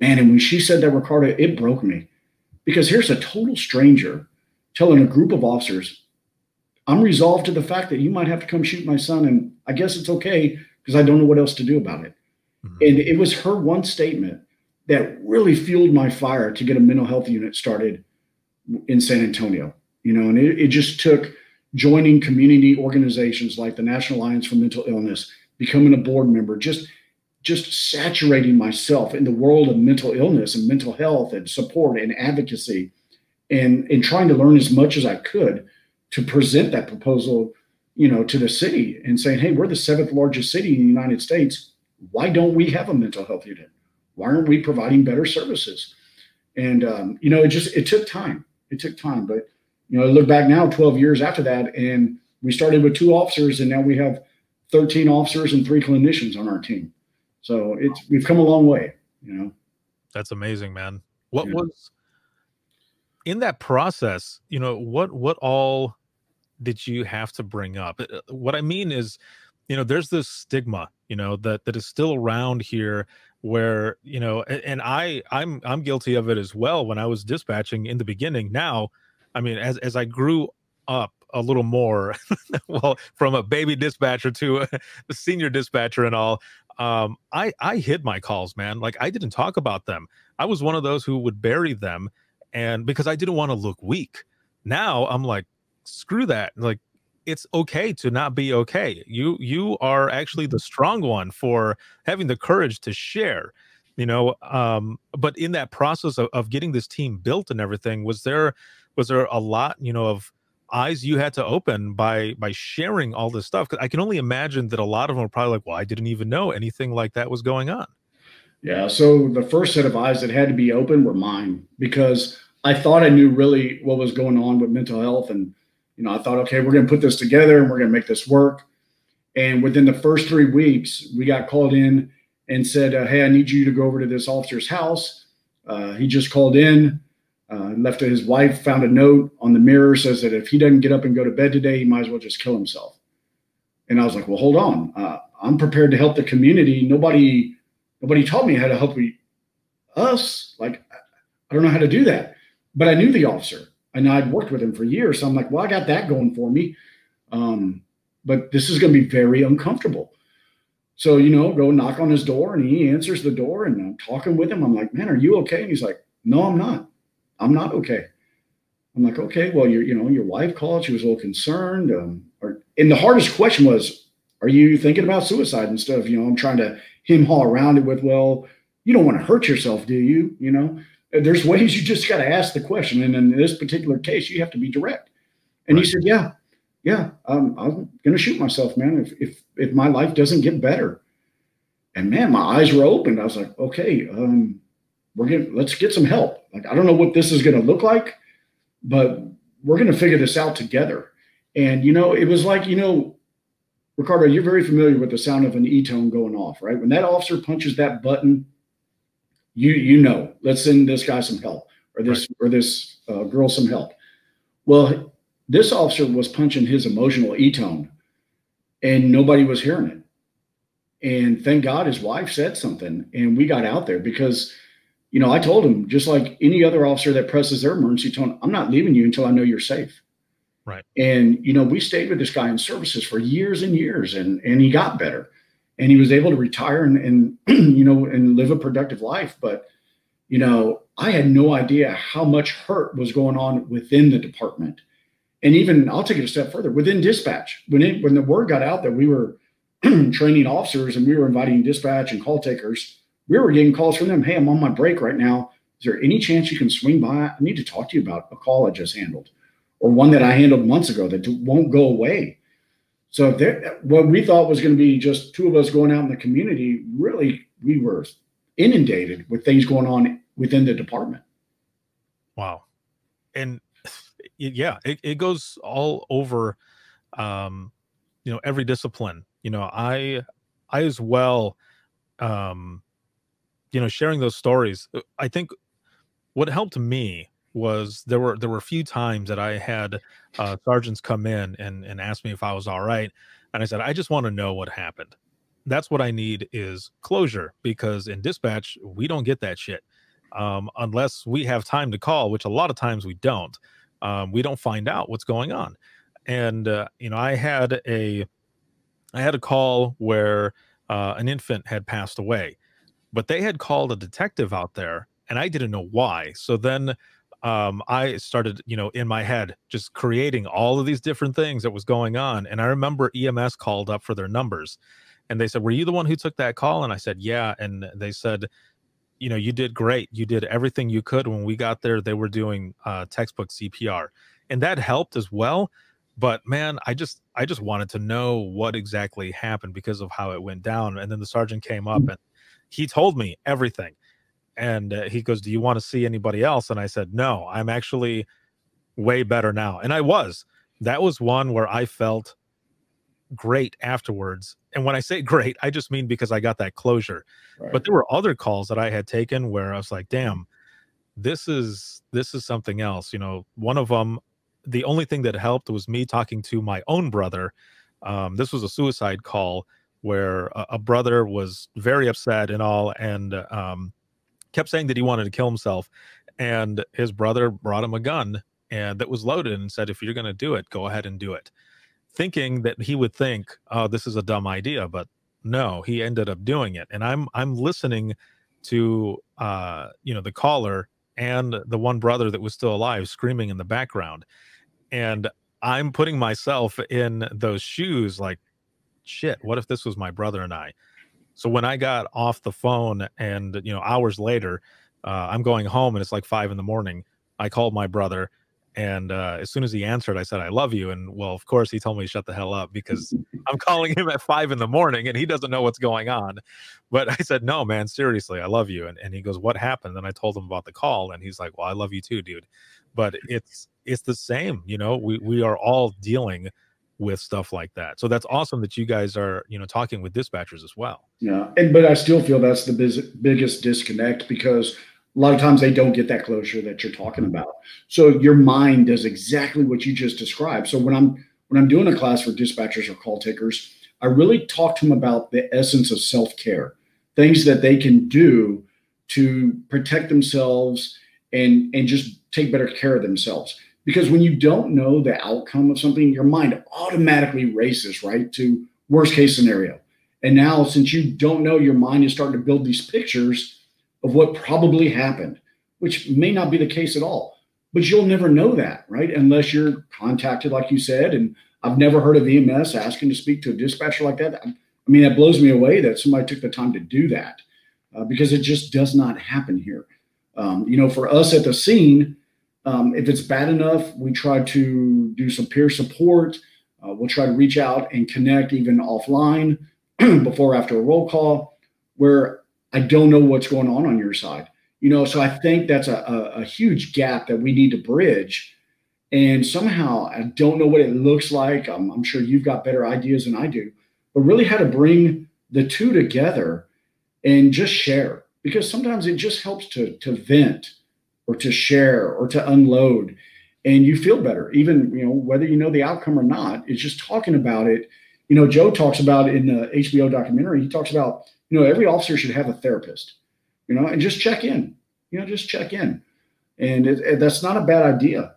Man, and when she said that, Ricardo, it broke me, because here's a total stranger telling a group of officers, I'm resolved to the fact that you might have to come shoot my son, and I guess it's okay because I don't know what else to do about it. Mm-hmm. And it was her one statement that really fueled my fire to get a mental health unit started in San Antonio. You know, and it just took joining community organizations like the National Alliance for Mental Illness, becoming a board member, just saturating myself in the world of mental illness and mental health and support and advocacy, and trying to learn as much as I could to present that proposal, you know, to the city, and saying, hey, we're the 7th largest city in the United States. Why don't we have a mental health unit? Why aren't we providing better services? And, you know, it took time. It took time. But, you know, I look back now, 12 years after that, and we started with 2 officers, and now we have 13 officers and 3 clinicians on our team. So we've come a long way, you know. That's amazing, man. What was in that process, you know, what all did you have to bring up? What I mean is, you know, there's this stigma, you know, that is still around here, where, you know, and I'm guilty of it as well when I was dispatching in the beginning. Now, I mean, as I grew up a little more, well, from a baby dispatcher to a senior dispatcher and all, I hid my calls, man. Like, I didn't talk about them. I was one of those who would bury them, and because I didn't want to look weak. Now I'm like, screw that. Like, it's okay to not be okay. You are actually the strong one for having the courage to share, you know. But in that process of getting this team built and everything, was there a lot, you know, of eyes you had to open by sharing all this stuff? 'Cause I can only imagine that a lot of them were probably like, well, I didn't even know anything like that was going on. Yeah. So the first set of eyes that had to be open were mine, because I thought I knew really what was going on with mental health. And, I thought, okay, we're going to put this together and we're going to make this work. And within the first 3 weeks, we got called in and said, hey, I need you to go over to this officer's house. He just called in, left his wife, found a note on the mirror, says that if he doesn't get up and go to bed today, he might as well just kill himself. And I was like, well, hold on. I'm prepared to help the community. Nobody taught me how to help us. Like, I don't know how to do that. But I knew the officer and I'd worked with him for years. So I'm like, well, I got that going for me. But this is going to be very uncomfortable. So, go knock on his door, and he answers the door, and I'm talking with him. I'm like, man, are you okay? And he's like, no, I'm not. I'm not okay. I'm like, okay, well, your wife called. She was a little concerned. And the hardest question was, are you thinking about suicide and stuff? I'm trying to hem-haw around it with, well, you don't want to hurt yourself, do you? There's ways you just got to ask the question. And in this particular case, you have to be direct. And Right. he said, yeah, I'm going to shoot myself, man, if my life doesn't get better. And man, my eyes were opened. I was like, okay, let's get some help. Like, I don't know what this is going to look like, but we're going to figure this out together. And, it was like, Ricardo, you're very familiar with the sound of an E-tone going off, right? When that officer punches that button, let's send this guy some help, or this girl some help. Well, this officer was punching his emotional E-tone, and nobody was hearing it. And thank God his wife said something, and we got out there, because, I told him, just like any other officer that presses their emergency tone, I'm not leaving you until I know you're safe. Right. And, we stayed with this guy in services for years and years, and he got better, and he was able to retire and and live a productive life. But, I had no idea how much hurt was going on within the department. And even, I'll take it a step further, within dispatch, when the word got out that we were training officers and we were inviting dispatch and call takers, we were getting calls from them. Hey, I'm on my break right now. Is there any chance you can swing by? I need to talk to you about a call I just handled, or one that I handled months ago that won't go away. So what we thought was going to be just two of us going out in the community, really, we were inundated with things going on within the department. Wow. And yeah, it goes all over, every discipline. I as well, sharing those stories. I think what helped me was there were a few times that I had sergeants come in and ask me if I was all right. And I said, I just want to know what happened. That's what I need, is closure, because in dispatch, we don't get that shit. Unless we have time to call, which a lot of times we don't. We don't find out what's going on. And, I had a call where an infant had passed away, but they had called a detective out there, and I didn't know why. So then I started, in my head, just creating all of these different things that was going on. And I remember EMS called up for their numbers, and they said, were you the one who took that call? And I said, yeah. And they said, you did great. You did everything you could. When we got there, they were doing textbook CPR, and that helped as well. But man, I just wanted to know what exactly happened because of how it went down. And then the sergeant came up and he told me everything. And he goes, do you want to see anybody else? And I said, no, I'm actually way better now. And that was one where I felt great afterwards. And when I say great, I just mean because I got that closure. Right. But there were other calls that I had taken where I was like, damn, this is something else. One of them, the only thing that helped was me talking to my own brother. This was a suicide call where a brother was very upset and all, and kept saying that he wanted to kill himself. And his brother brought him a gun and that was loaded and said, if you're going to do it, go ahead and do it. Thinking that he would think, oh, this is a dumb idea. But no, he ended up doing it. And I'm listening to, the caller and the one brother that was still alive screaming in the background. And I'm putting myself in those shoes like, shit, what if this was my brother and I? So when I got off the phone and, hours later, I'm going home and it's like 5 a.m. I called my brother And as soon as he answered, I said, "I love you." And well, of course, he told me to shut the hell up because I'm calling him at 5 in the morning and he doesn't know what's going on. But I said, "No, man, seriously, I love you." And he goes, "What happened?" And I told him about the call, and he's like, "Well, I love you too, dude." But it's the same, we are all dealing with stuff like that. So that's awesome that you guys are, talking with dispatchers as well. Yeah, but I still feel that's the biggest disconnect, because a lot of times they don't get that closure that you're talking about. So your mind does exactly what you just described. So when I'm doing a class for dispatchers or call takers, I really talk to them about the essence of self-care, things that they can do to protect themselves and just take better care of themselves. Because when you don't know the outcome of something, your mind automatically races right to worst case scenario. And now, since you don't know, your mind is starting to build these pictures of what probably happened, which may not be the case at all. But you'll never know that, right? Unless you're contacted, like you said. And I've never heard of EMS asking to speak to a dispatcher like that. I mean, that blows me away that somebody took the time to do that, because it just does not happen here. For us at the scene, if it's bad enough, we try to do some peer support. We'll try to reach out and connect even offline before or after a roll call, where I don't know what's going on your side. So I think that's a huge gap that we need to bridge. And somehow, I don't know what it looks like. I'm sure you've got better ideas than I do, but really how to bring the two together and just share, because sometimes it just helps to vent or to share or to unload, and you feel better, even, whether you know the outcome or not. It's just talking about it. Joe talks about in the HBO documentary, he talks about, every officer should have a therapist, and just check in, just check in. And that's not a bad idea.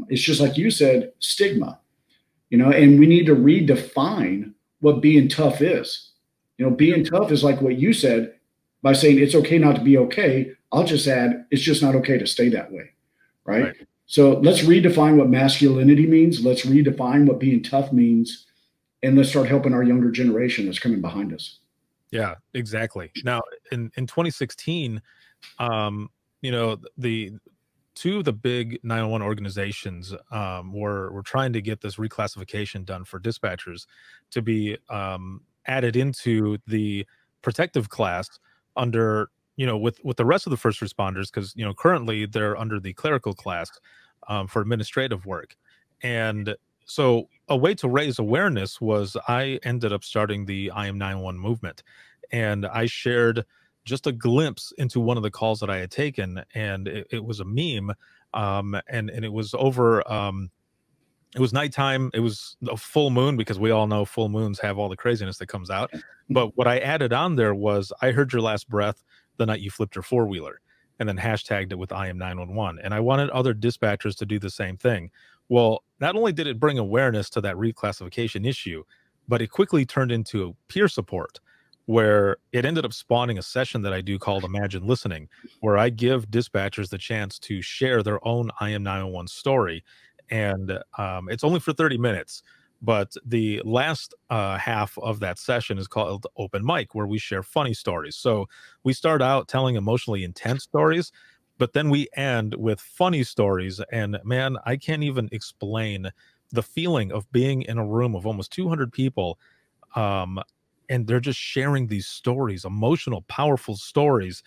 It's just like you said, stigma, and we need to redefine what being tough is. Being tough is like what you said, by saying it's okay not to be okay. I'll just add, it's just not okay to stay that way. Right. So let's redefine what masculinity means. Let's redefine what being tough means. And let's start helping our younger generation that's coming behind us. Yeah, exactly. Now, in 2016, the two of the big 911 organizations were trying to get this reclassification done for dispatchers to be added into the protective class under, with the rest of the first responders, because, currently they're under the clerical class for administrative work. And so a way to raise awareness was I ended up starting the I Am 911 movement, and I shared just a glimpse into one of the calls that I had taken, and it was a meme, and it was over. It was nighttime. It was a full moon, because we all know full moons have all the craziness that comes out. But what I added on there was, I heard your last breath the night you flipped your four-wheeler, and then hashtagged it with I Am 911. And I wanted other dispatchers to do the same thing. Well, not only did it bring awareness to that reclassification issue, but it quickly turned into peer support, where it ended up spawning a session that I do called Imagine Listening, where I give dispatchers the chance to share their own I Am 911 story. And it's only for 30 minutes, but the last half of that session is called Open Mic, where we share funny stories. So we start out telling emotionally intense stories, but then we end with funny stories. And man, I can't even explain the feeling of being in a room of almost 200 people, and they're just sharing these stories, emotional, powerful stories.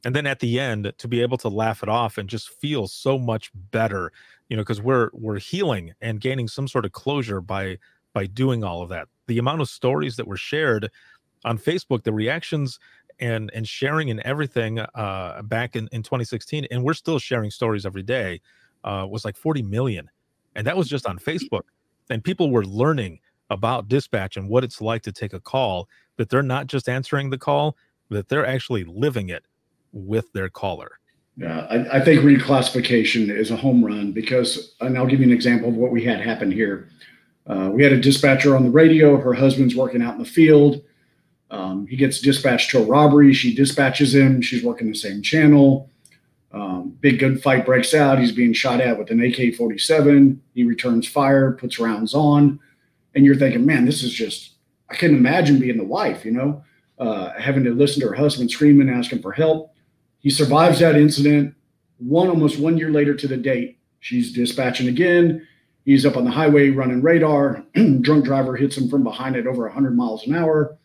And then at the end, to be able to laugh it off and just feel so much better, because we're healing and gaining some sort of closure by doing all of that. The amount of stories that were shared on Facebook, the reactions and sharing and everything back in 2016, and we're still sharing stories every day, was like 40 million. And that was just on Facebook. And people were learning about dispatch and what it's like to take a call, that they're not just answering the call, that they're actually living it with their caller. Yeah, I think reclassification is a home run, because, and I'll give you an example of what we had happen here. We had a dispatcher on the radio. Her husband's working out in the field. He gets dispatched to a robbery. She dispatches him. She's working the same channel. Big gunfight breaks out. He's being shot at with an AK-47. He returns fire, puts rounds on. And you're thinking, man, this is just, I couldn't imagine being the wife, having to listen to her husband screaming, asking for help. He survives that incident. Almost 1 year later to the date, She's dispatching again. He's up on the highway running radar. Drunk driver hits him from behind at over 100 miles an hour.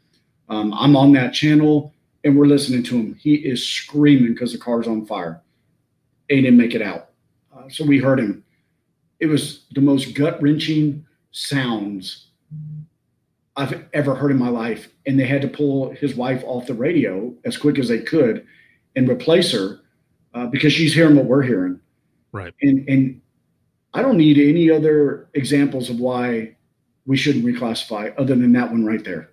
I'm on that channel, and we're listening to him. He is screaming because the car's on fire. He didn't make it out. So we heard him. It was the most gut-wrenching sounds I've ever heard in my life. And they had to pull his wife off the radio as quick as they could and replace her because she's hearing what we're hearing. Right. And I don't need any other examples of why we shouldn't reclassify other than that one right there.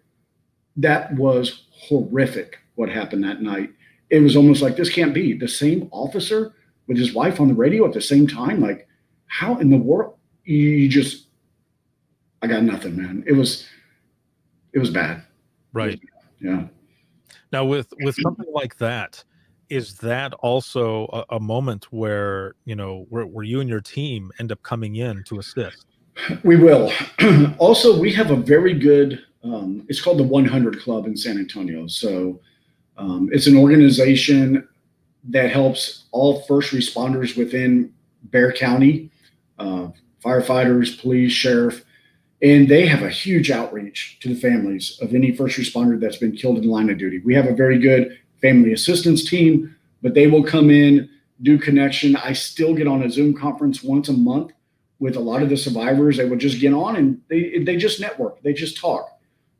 That was horrific what happened that night. It was almost like, this can't be the same officer with his wife on the radio at the same time. Like, how in the world? I got nothing, man. It was bad. Right. Yeah. Now with something like that, is that also a moment where, where you and your team end up coming in to assist? We will. Also, we have a very good, it's called the 100 Club in San Antonio. So it's an organization that helps all first responders within Bexar County, firefighters, police, sheriff, and they have a huge outreach to the families of any first responder that's been killed in the line of duty. We have a very good family assistance team, but they will come in, do connection. I still get on a Zoom conference once a month with a lot of the survivors. They will just get on and they just network. They just talk.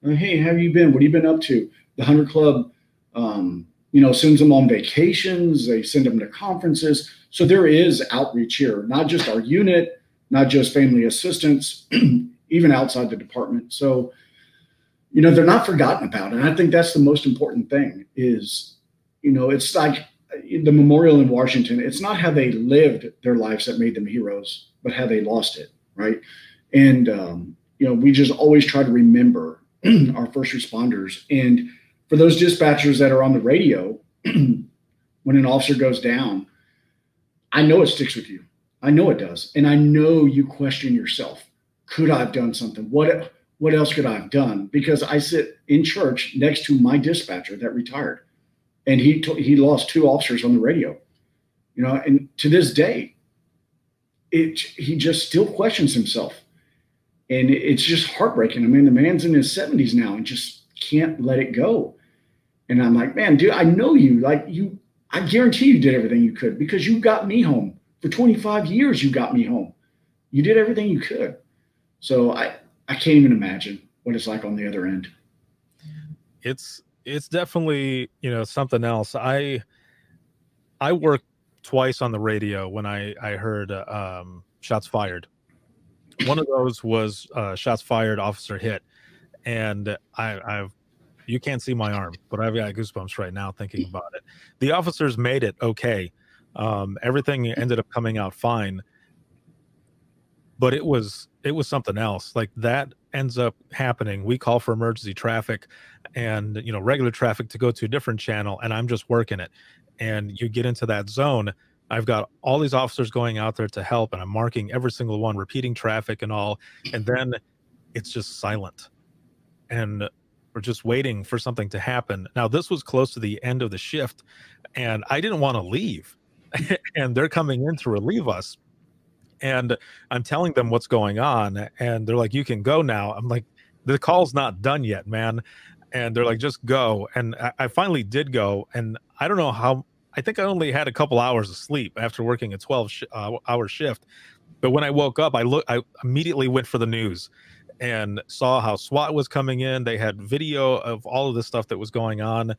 Hey, how have you been? What have you been up to? The 100 Club, sends them on vacations. They send them to conferences. So there is outreach here, not just our unit, not just family assistance, even outside the department. So, they're not forgotten about. And I think that's the most important thing is, it's like the memorial in Washington. It's not how they lived their lives that made them heroes, but how they lost it. Right. And, we just always try to remember our first responders. And for those dispatchers that are on the radio, when an officer goes down, I know it sticks with you. I know it does. And I know you question yourself. Could I have done something? What else could I have done? Because I sit in church next to my dispatcher that retired, and he lost 2 officers on the radio, and to this day, he just still questions himself, and it's just heartbreaking. I mean, the man's in his 70s now and just can't let it go. And I'm like, man, dude, I know you. I guarantee you did everything you could because you got me home for 25 years. You got me home. You did everything you could. So I can't even imagine what it's like on the other end. It's definitely, something else. I worked twice on the radio when I heard shots fired. One of those was shots fired, officer hit. And you can't see my arm, but I've got goosebumps right now thinking about it. The officers made it okay. Everything ended up coming out fine. But it was something else. Like that ends up happening. We call for emergency traffic and, regular traffic to go to a different channel, and I'm just working it. And you get into that zone. I've got all these officers going out there to help, and I'm marking every single one, repeating traffic and all. And then it's just silent. And we're just waiting for something to happen. Now, this was close to the end of the shift, and I didn't want to leave. And they're coming in to relieve us. And I'm telling them what's going on, and they're like, you can go now. I'm like, the call's not done yet, man. And they're like, just go. And I finally did go. And I don't know how, I think I only had a couple hours of sleep after working a 12-hour shift. But when I woke up, I immediately went for the news and saw how SWAT was coming in. They had video of all of this stuff that was going on.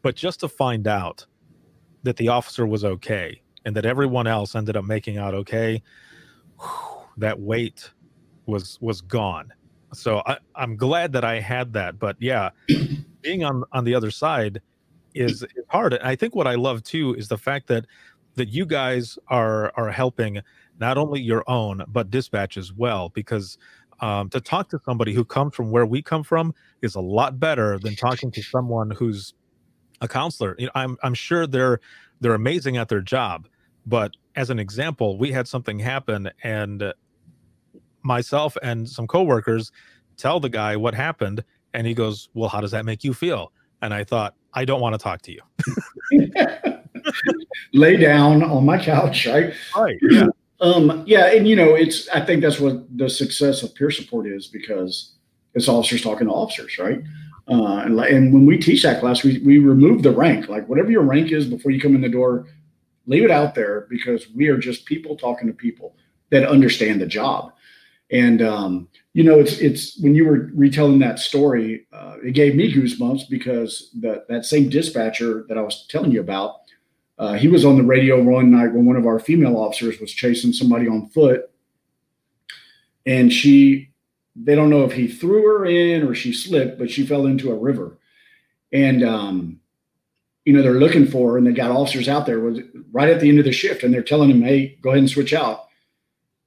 But just to find out that the officer was okay and that everyone else ended up making out okay, that weight was gone. So I'm glad that I had that. But yeah, being on the other side is hard. And I think what I love too is the fact that you guys are helping not only your own but dispatch as well, because to talk to somebody who comes from where we come from is a lot better than talking to someone who's a counselor. I'm sure they're amazing at their job, but as an example, we had something happen, and myself and some coworkers tell the guy what happened, and he goes, well, how does that make you feel? And I thought, I don't want to talk to you. Lay down on my couch, right? Right. Yeah. Yeah, and I think that's what the success of peer support is, because it's officers talking to officers, right? And when we teach that class, we remove the rank. Like, whatever your rank is before you come in the door, leave it out there, because we are just people talking to people that understand the job. And it's when you were retelling that story, it gave me goosebumps, because that same dispatcher that I was telling you about, he was on the radio one night when one of our female officers was chasing somebody on foot, and they don't know if he threw her in or she slipped, but she fell into a river. And they're looking for her, and they got officers out there right at the end of the shift, and they're telling him, "Hey, go ahead and switch out."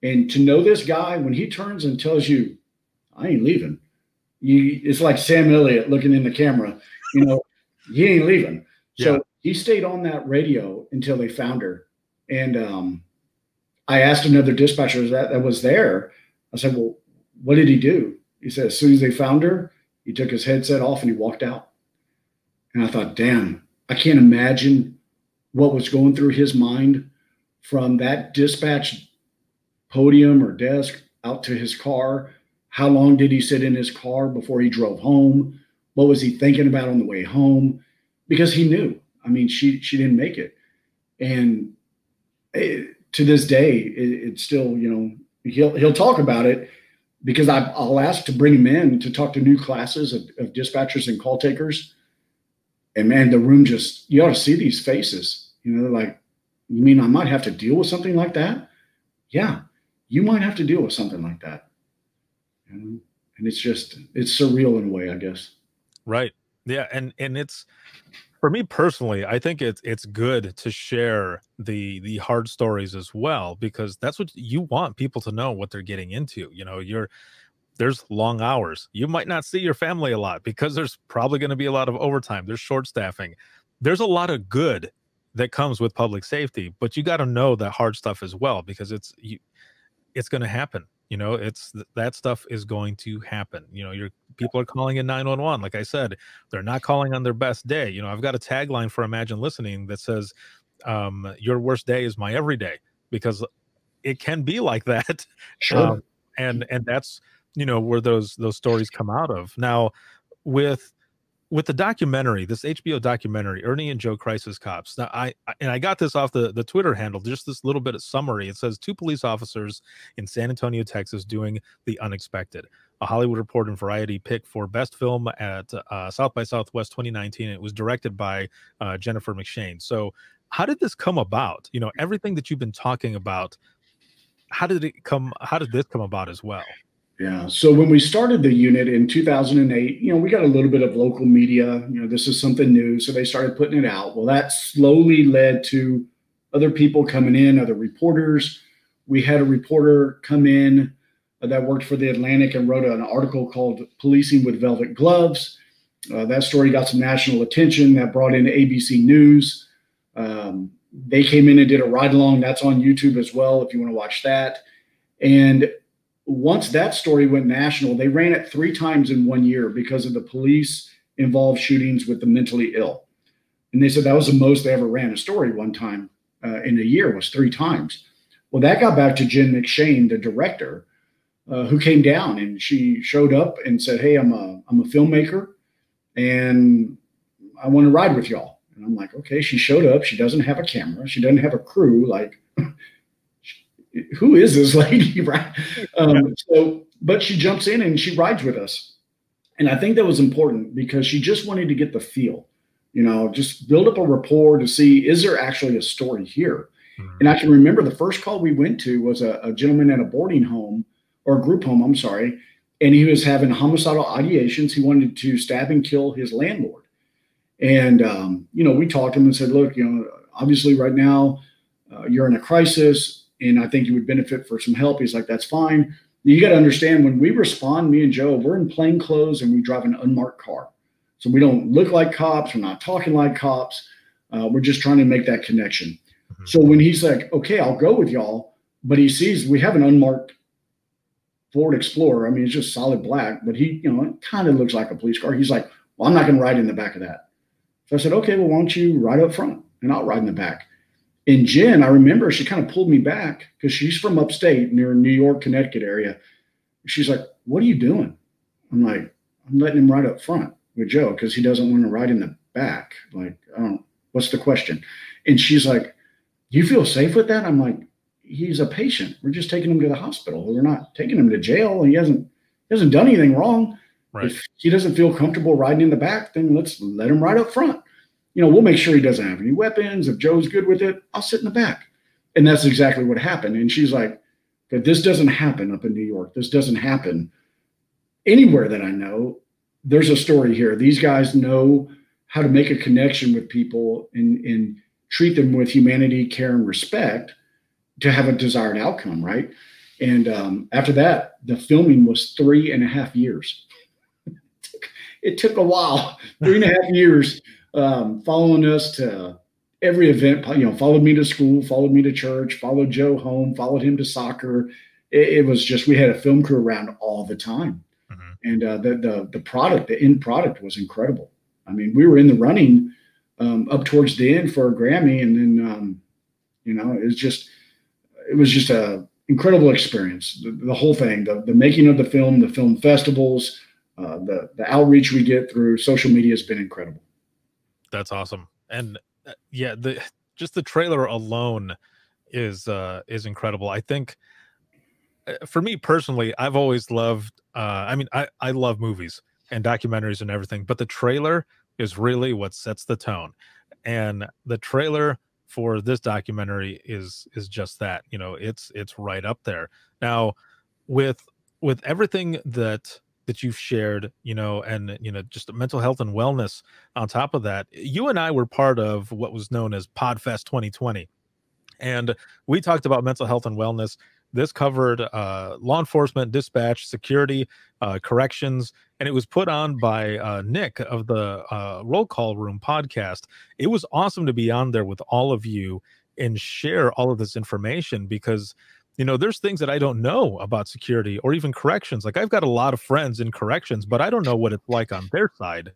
And to know this guy, when he turns and tells you, "I ain't leaving," it's like Sam Elliott looking in the camera, he ain't leaving. So Yeah. he stayed on that radio until they found her. And I asked another dispatcher that was there, I said, "Well, what did he do?" He said, as soon as they found her, he took his headset off and he walked out. And I thought, damn, I can't imagine what was going through his mind from that dispatch podium or desk out to his car. How long did he sit in his car before he drove home? What was he thinking about on the way home? Because he knew. I mean, she didn't make it. And to this day, it's still, he'll talk about it, because I'll ask to bring him in to talk to new classes of dispatchers and call takers. And man, the room you ought to see these faces. They're like, "You mean I might have to deal with something like that?" Yeah, you might have to deal with something like that. And it's surreal in a way, I guess. Right. Yeah. And it's, for me personally, I think it's good to share the hard stories as well, because that's what you want people to know, what they're getting into. There's long hours. You might not see your family a lot, because there's probably going to be a lot of overtime. There's short staffing. There's a lot of good that comes with public safety, but you got to know that hard stuff as well, because it's going to happen. That stuff is going to happen. Your people are calling in 911. Like I said, they're not calling on their best day. I've got a tagline for Imagine Listening that says, "Your worst day is my everyday," because it can be like that. Sure. And that's, where those stories come out of. Now, with the documentary, this HBO documentary, Ernie and Joe Crisis Cops. Now, I got this off the Twitter handle, just this little bit of summary. It says, 2 police officers in San Antonio, Texas, doing the unexpected. A Hollywood Reporter and Variety pick for best film at South by Southwest 2019. It was directed by Jennifer McShane. So how did this come about? Everything that you've been talking about, how did this come about as well? Yeah. So when we started the unit in 2008, we got a little bit of local media. This is something new. So they started putting it out. Well, that slowly led to other people coming in, other reporters. We had a reporter come in that worked for the Atlantic and wrote an article called "Policing with Velvet Gloves." That story got some national attention. That brought in ABC News. They came in and did a ride along. That's on YouTube as well, if you want to watch that. And once that story went national, they ran it 3 times in 1 year because of the police involved shootings with the mentally ill. And they said that was the most they ever ran a story one time in a year, was 3 times. Well, that got back to Jen McShane, the director, who came down, and she showed up and said, "Hey, I'm a filmmaker and I want to ride with y'all." And I'm like, okay. She showed up. She doesn't have a camera. She doesn't have a crew. Like, who is this lady, right? But she jumps in and she rides with us. And I think that was important, because she just wanted to get the feel, just build up a rapport to see, is there actually a story here? Mm-hmm. And I can remember the first call we went to was a gentleman at a boarding home, or a group home, I'm sorry. And he was having homicidal ideations. He wanted to stab and kill his landlord. And, we talked to him and said, "Look, obviously right now you're in a crisis, and I think you would benefit for some help." He's like, "That's fine. You got to understand, when we respond, me and Joe, we're in plain clothes and we drive an unmarked car. So we don't look like cops. We're not talking like cops. We're just trying to make that connection." Mm-hmm. So when he's like, "Okay, I'll go with y'all," but he sees we have an unmarked Ford Explorer. I mean, it's just solid black, but it kind of looks like a police car. He's like, "Well, I'm not going to ride in the back of that." So I said, "Okay, well, why don't you ride up front and I'll ride in the back?" And Jen, I remember she kind of pulled me back because she's from upstate near New York, Connecticut area. She's like, "What are you doing?" I'm like, "I'm letting him ride up front with Joe because he doesn't want to ride in the back." Like, I don't, what's the question? And she's like, "You feel safe with that?" I'm like, "He's a patient. We're just taking him to the hospital. We're not taking him to jail. He hasn't done anything wrong. Right. If he doesn't feel comfortable riding in the back, then let's let him ride up front. We'll make sure he doesn't have any weapons. If Joe's good with it, I'll sit in the back." And that's exactly what happened. And she's like, "But this doesn't happen up in New York. This doesn't happen anywhere that I know. There's a story here. These guys know how to make a connection with people and treat them with humanity, care, and respect to have a desired outcome, right?" And after that, the filming was 3.5 years. It took a while, 3.5 years, following us to every event, followed me to school, followed me to church, followed Joe home, followed him to soccer. It was just, we had a film crew around all the time. Mm-hmm. And the end product was incredible. I mean, we were in the running up towards the end for a Grammy. And then, it was just a incredible experience. The whole thing, the making of the film festivals, the outreach we get through social media has been incredible. That's awesome. And yeah, just the trailer alone is incredible. I think for me personally, I've always loved, I love movies and documentaries and everything, but the trailer is really what sets the tone. And the trailer for this documentary is just that. It's right up there. Now, with everything that you've shared, and just mental health and wellness on top of that, you and I were part of what was known as PodFest 2020, and we talked about mental health and wellness. This covered law enforcement, dispatch, security, corrections, and it was put on by Nick of the Roll Call Room podcast. It was awesome to be on there with all of you and share all of this information because, there's things that I don't know about security or even corrections. Like, I've got a lot of friends in corrections, but I don't know what it's like on their side.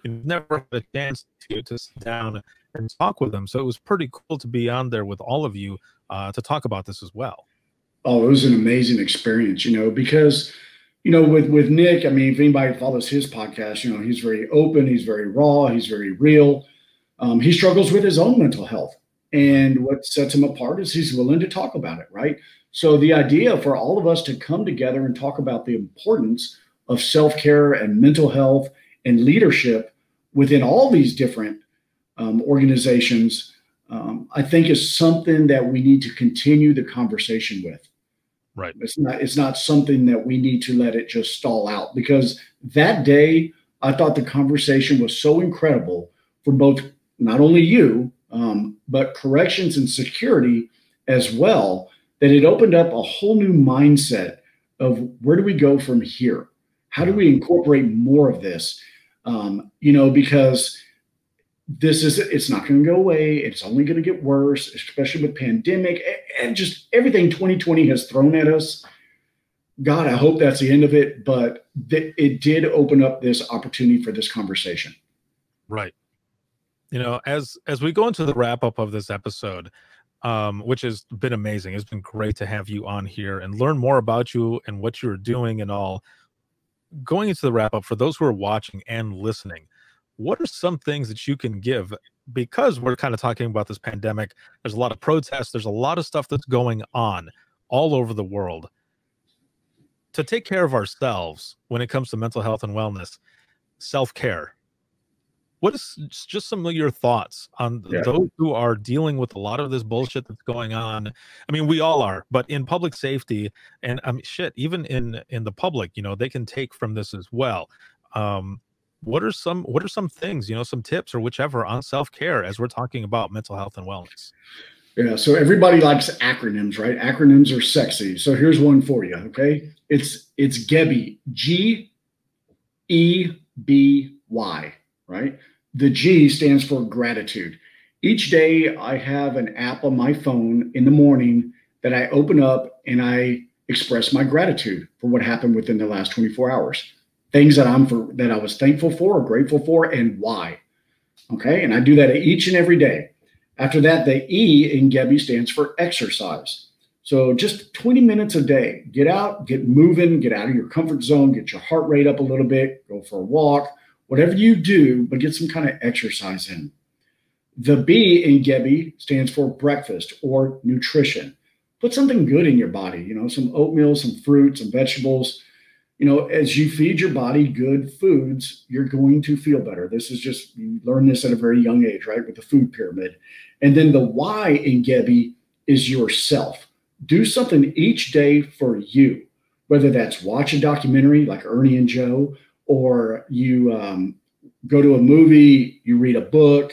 Never had a chance to sit down and talk with them. So it was pretty cool to be on there with all of you to talk about this as well. Oh, it was an amazing experience, because, with Nick, I mean, if anybody follows his podcast, he's very open, he's very raw, he's very real. He struggles with his own mental health. And what sets him apart is he's willing to talk about it, right? So the idea for all of us to come together and talk about the importance of self-care and mental health and leadership within all these different organizations, I think is something that we need to continue the conversation with. Right. It's not something that we need to let it just stall out, because that day I thought the conversation was so incredible for both, not only you, but corrections and security as well, that it opened up a whole new mindset of where do we go from here? How do we incorporate more of this? Because it's not going to go away. It's only going to get worse, especially with pandemic and just everything 2020 has thrown at us. God, I hope that's the end of it, but it did open up this opportunity for this conversation. Right. As we go into the wrap up of this episode, which has been amazing. It's been great to have you on here and learn more about you and what you're doing and all. Going into the wrap up, for those who are watching and listening, what are some things that you can give? Because we're kind of talking about this pandemic, there's a lot of protests, there's a lot of stuff that's going on all over the world. To take care of ourselves when it comes to mental health and wellness, self-care, what is just some of your thoughts on those who are dealing with a lot of this bullshit that's going on? I mean, we all are, but in public safety and even in the public, they can take from this as well. What are some things, some tips or whichever on self-care as we're talking about mental health and wellness? Yeah. So everybody likes acronyms, right? Acronyms are sexy. So here's one for you. Okay. It's GEBY, GEBY, right? The G stands for gratitude. Each day I have an app on my phone in the morning that I open up and I express my gratitude for what happened within the last 24 hours. Things that that I was thankful for or grateful for and why. Okay. And I do that each and every day. After that, the E in Gebby stands for exercise. So just 20 minutes a day. Get out, get moving, get out of your comfort zone, get your heart rate up a little bit, go for a walk, whatever you do, but get some kind of exercise in. The B in Gebby stands for breakfast or nutrition. Put something good in your body, some oatmeal, some fruit, some vegetables. As you feed your body good foods, you're going to feel better. This is just, you learn this at a very young age, right? With the food pyramid. And then the Y in Gebby is yourself. Do something each day for you, whether that's watch a documentary like Ernie and Joe, or you go to a movie, you read a book,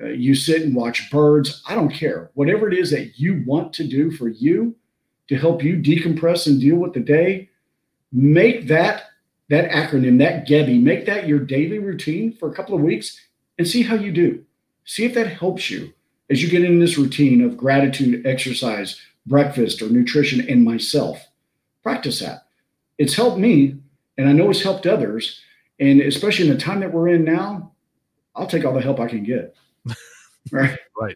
you sit and watch birds. I don't care. Whatever it is that you want to do for you to help you decompress and deal with the day, make that acronym, that Gebby, make that your daily routine for a couple of weeks and see how you do. See if that helps you as you get in this routine of gratitude, exercise, breakfast, or nutrition, and myself. Practice that. It's helped me, and I know it's helped others. And especially in the time that we're in now, I'll take all the help I can get. Right. Right.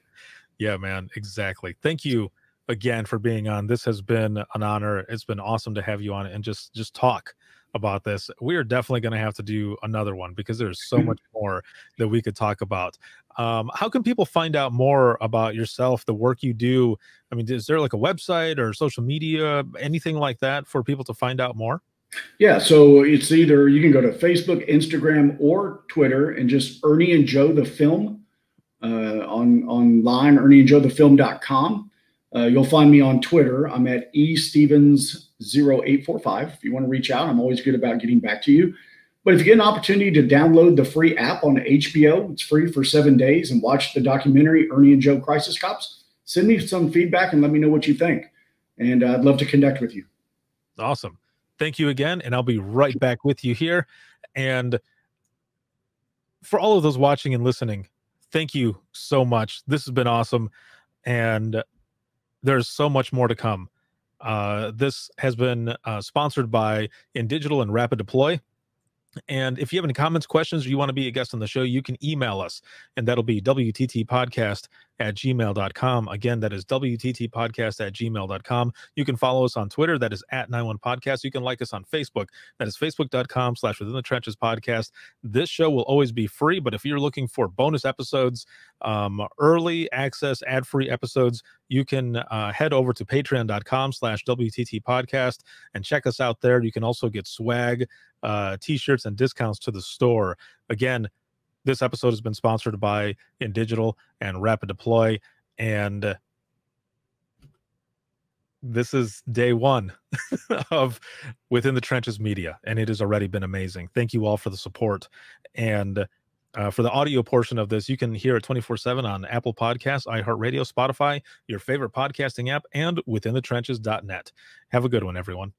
Yeah, man. Exactly. Thank you again for being on. This has been an honor. It's been awesome to have you on and just talk about this. We are definitely going to have to do another one because there's so much more that we could talk about. How can people find out more about yourself, the work you do? I mean, is there like a website or social media, anything like that for people to find out more? Yeah, so it's either you can go to Facebook, Instagram, or Twitter and just Ernie and Joe the Film online, ernieandjoethefilm.com. You'll find me on Twitter. I'm at estevens0845. If you want to reach out, I'm always good about getting back to you. But if you get an opportunity to download the free app on HBO, it's free for 7 days, and watch the documentary Ernie and Joe Crisis Cops, send me some feedback and let me know what you think. And I'd love to connect with you. Awesome. Thank you again. And I'll be right back with you here. And for all of those watching and listening, thank you so much. This has been awesome. And there's so much more to come. This has been sponsored by InDigital and Rapid Deploy. And if you have any comments, questions, or you want to be a guest on the show, you can email us, and that'll be wttpodcast@gmail.com. Again, that is wttpodcast@gmail.com. You can follow us on Twitter. That is @91podcast. You can like us on Facebook. That is facebook.com/Within the Trenches podcast. This show will always be free, but if you're looking for bonus episodes, early access, ad-free episodes, you can head over to patreon.com/WTT podcast and check us out there. You can also get swag, t-shirts, and discounts to the store. Again, this episode has been sponsored by InDigital and Rapid Deploy, and this is day one of Within the Trenches Media, and it has already been amazing. Thank you all for the support. And for the audio portion of this, you can hear it 24/7 on Apple Podcasts, iHeartRadio, Spotify, your favorite podcasting app, and withinthetrenches.net. Have a good one, everyone.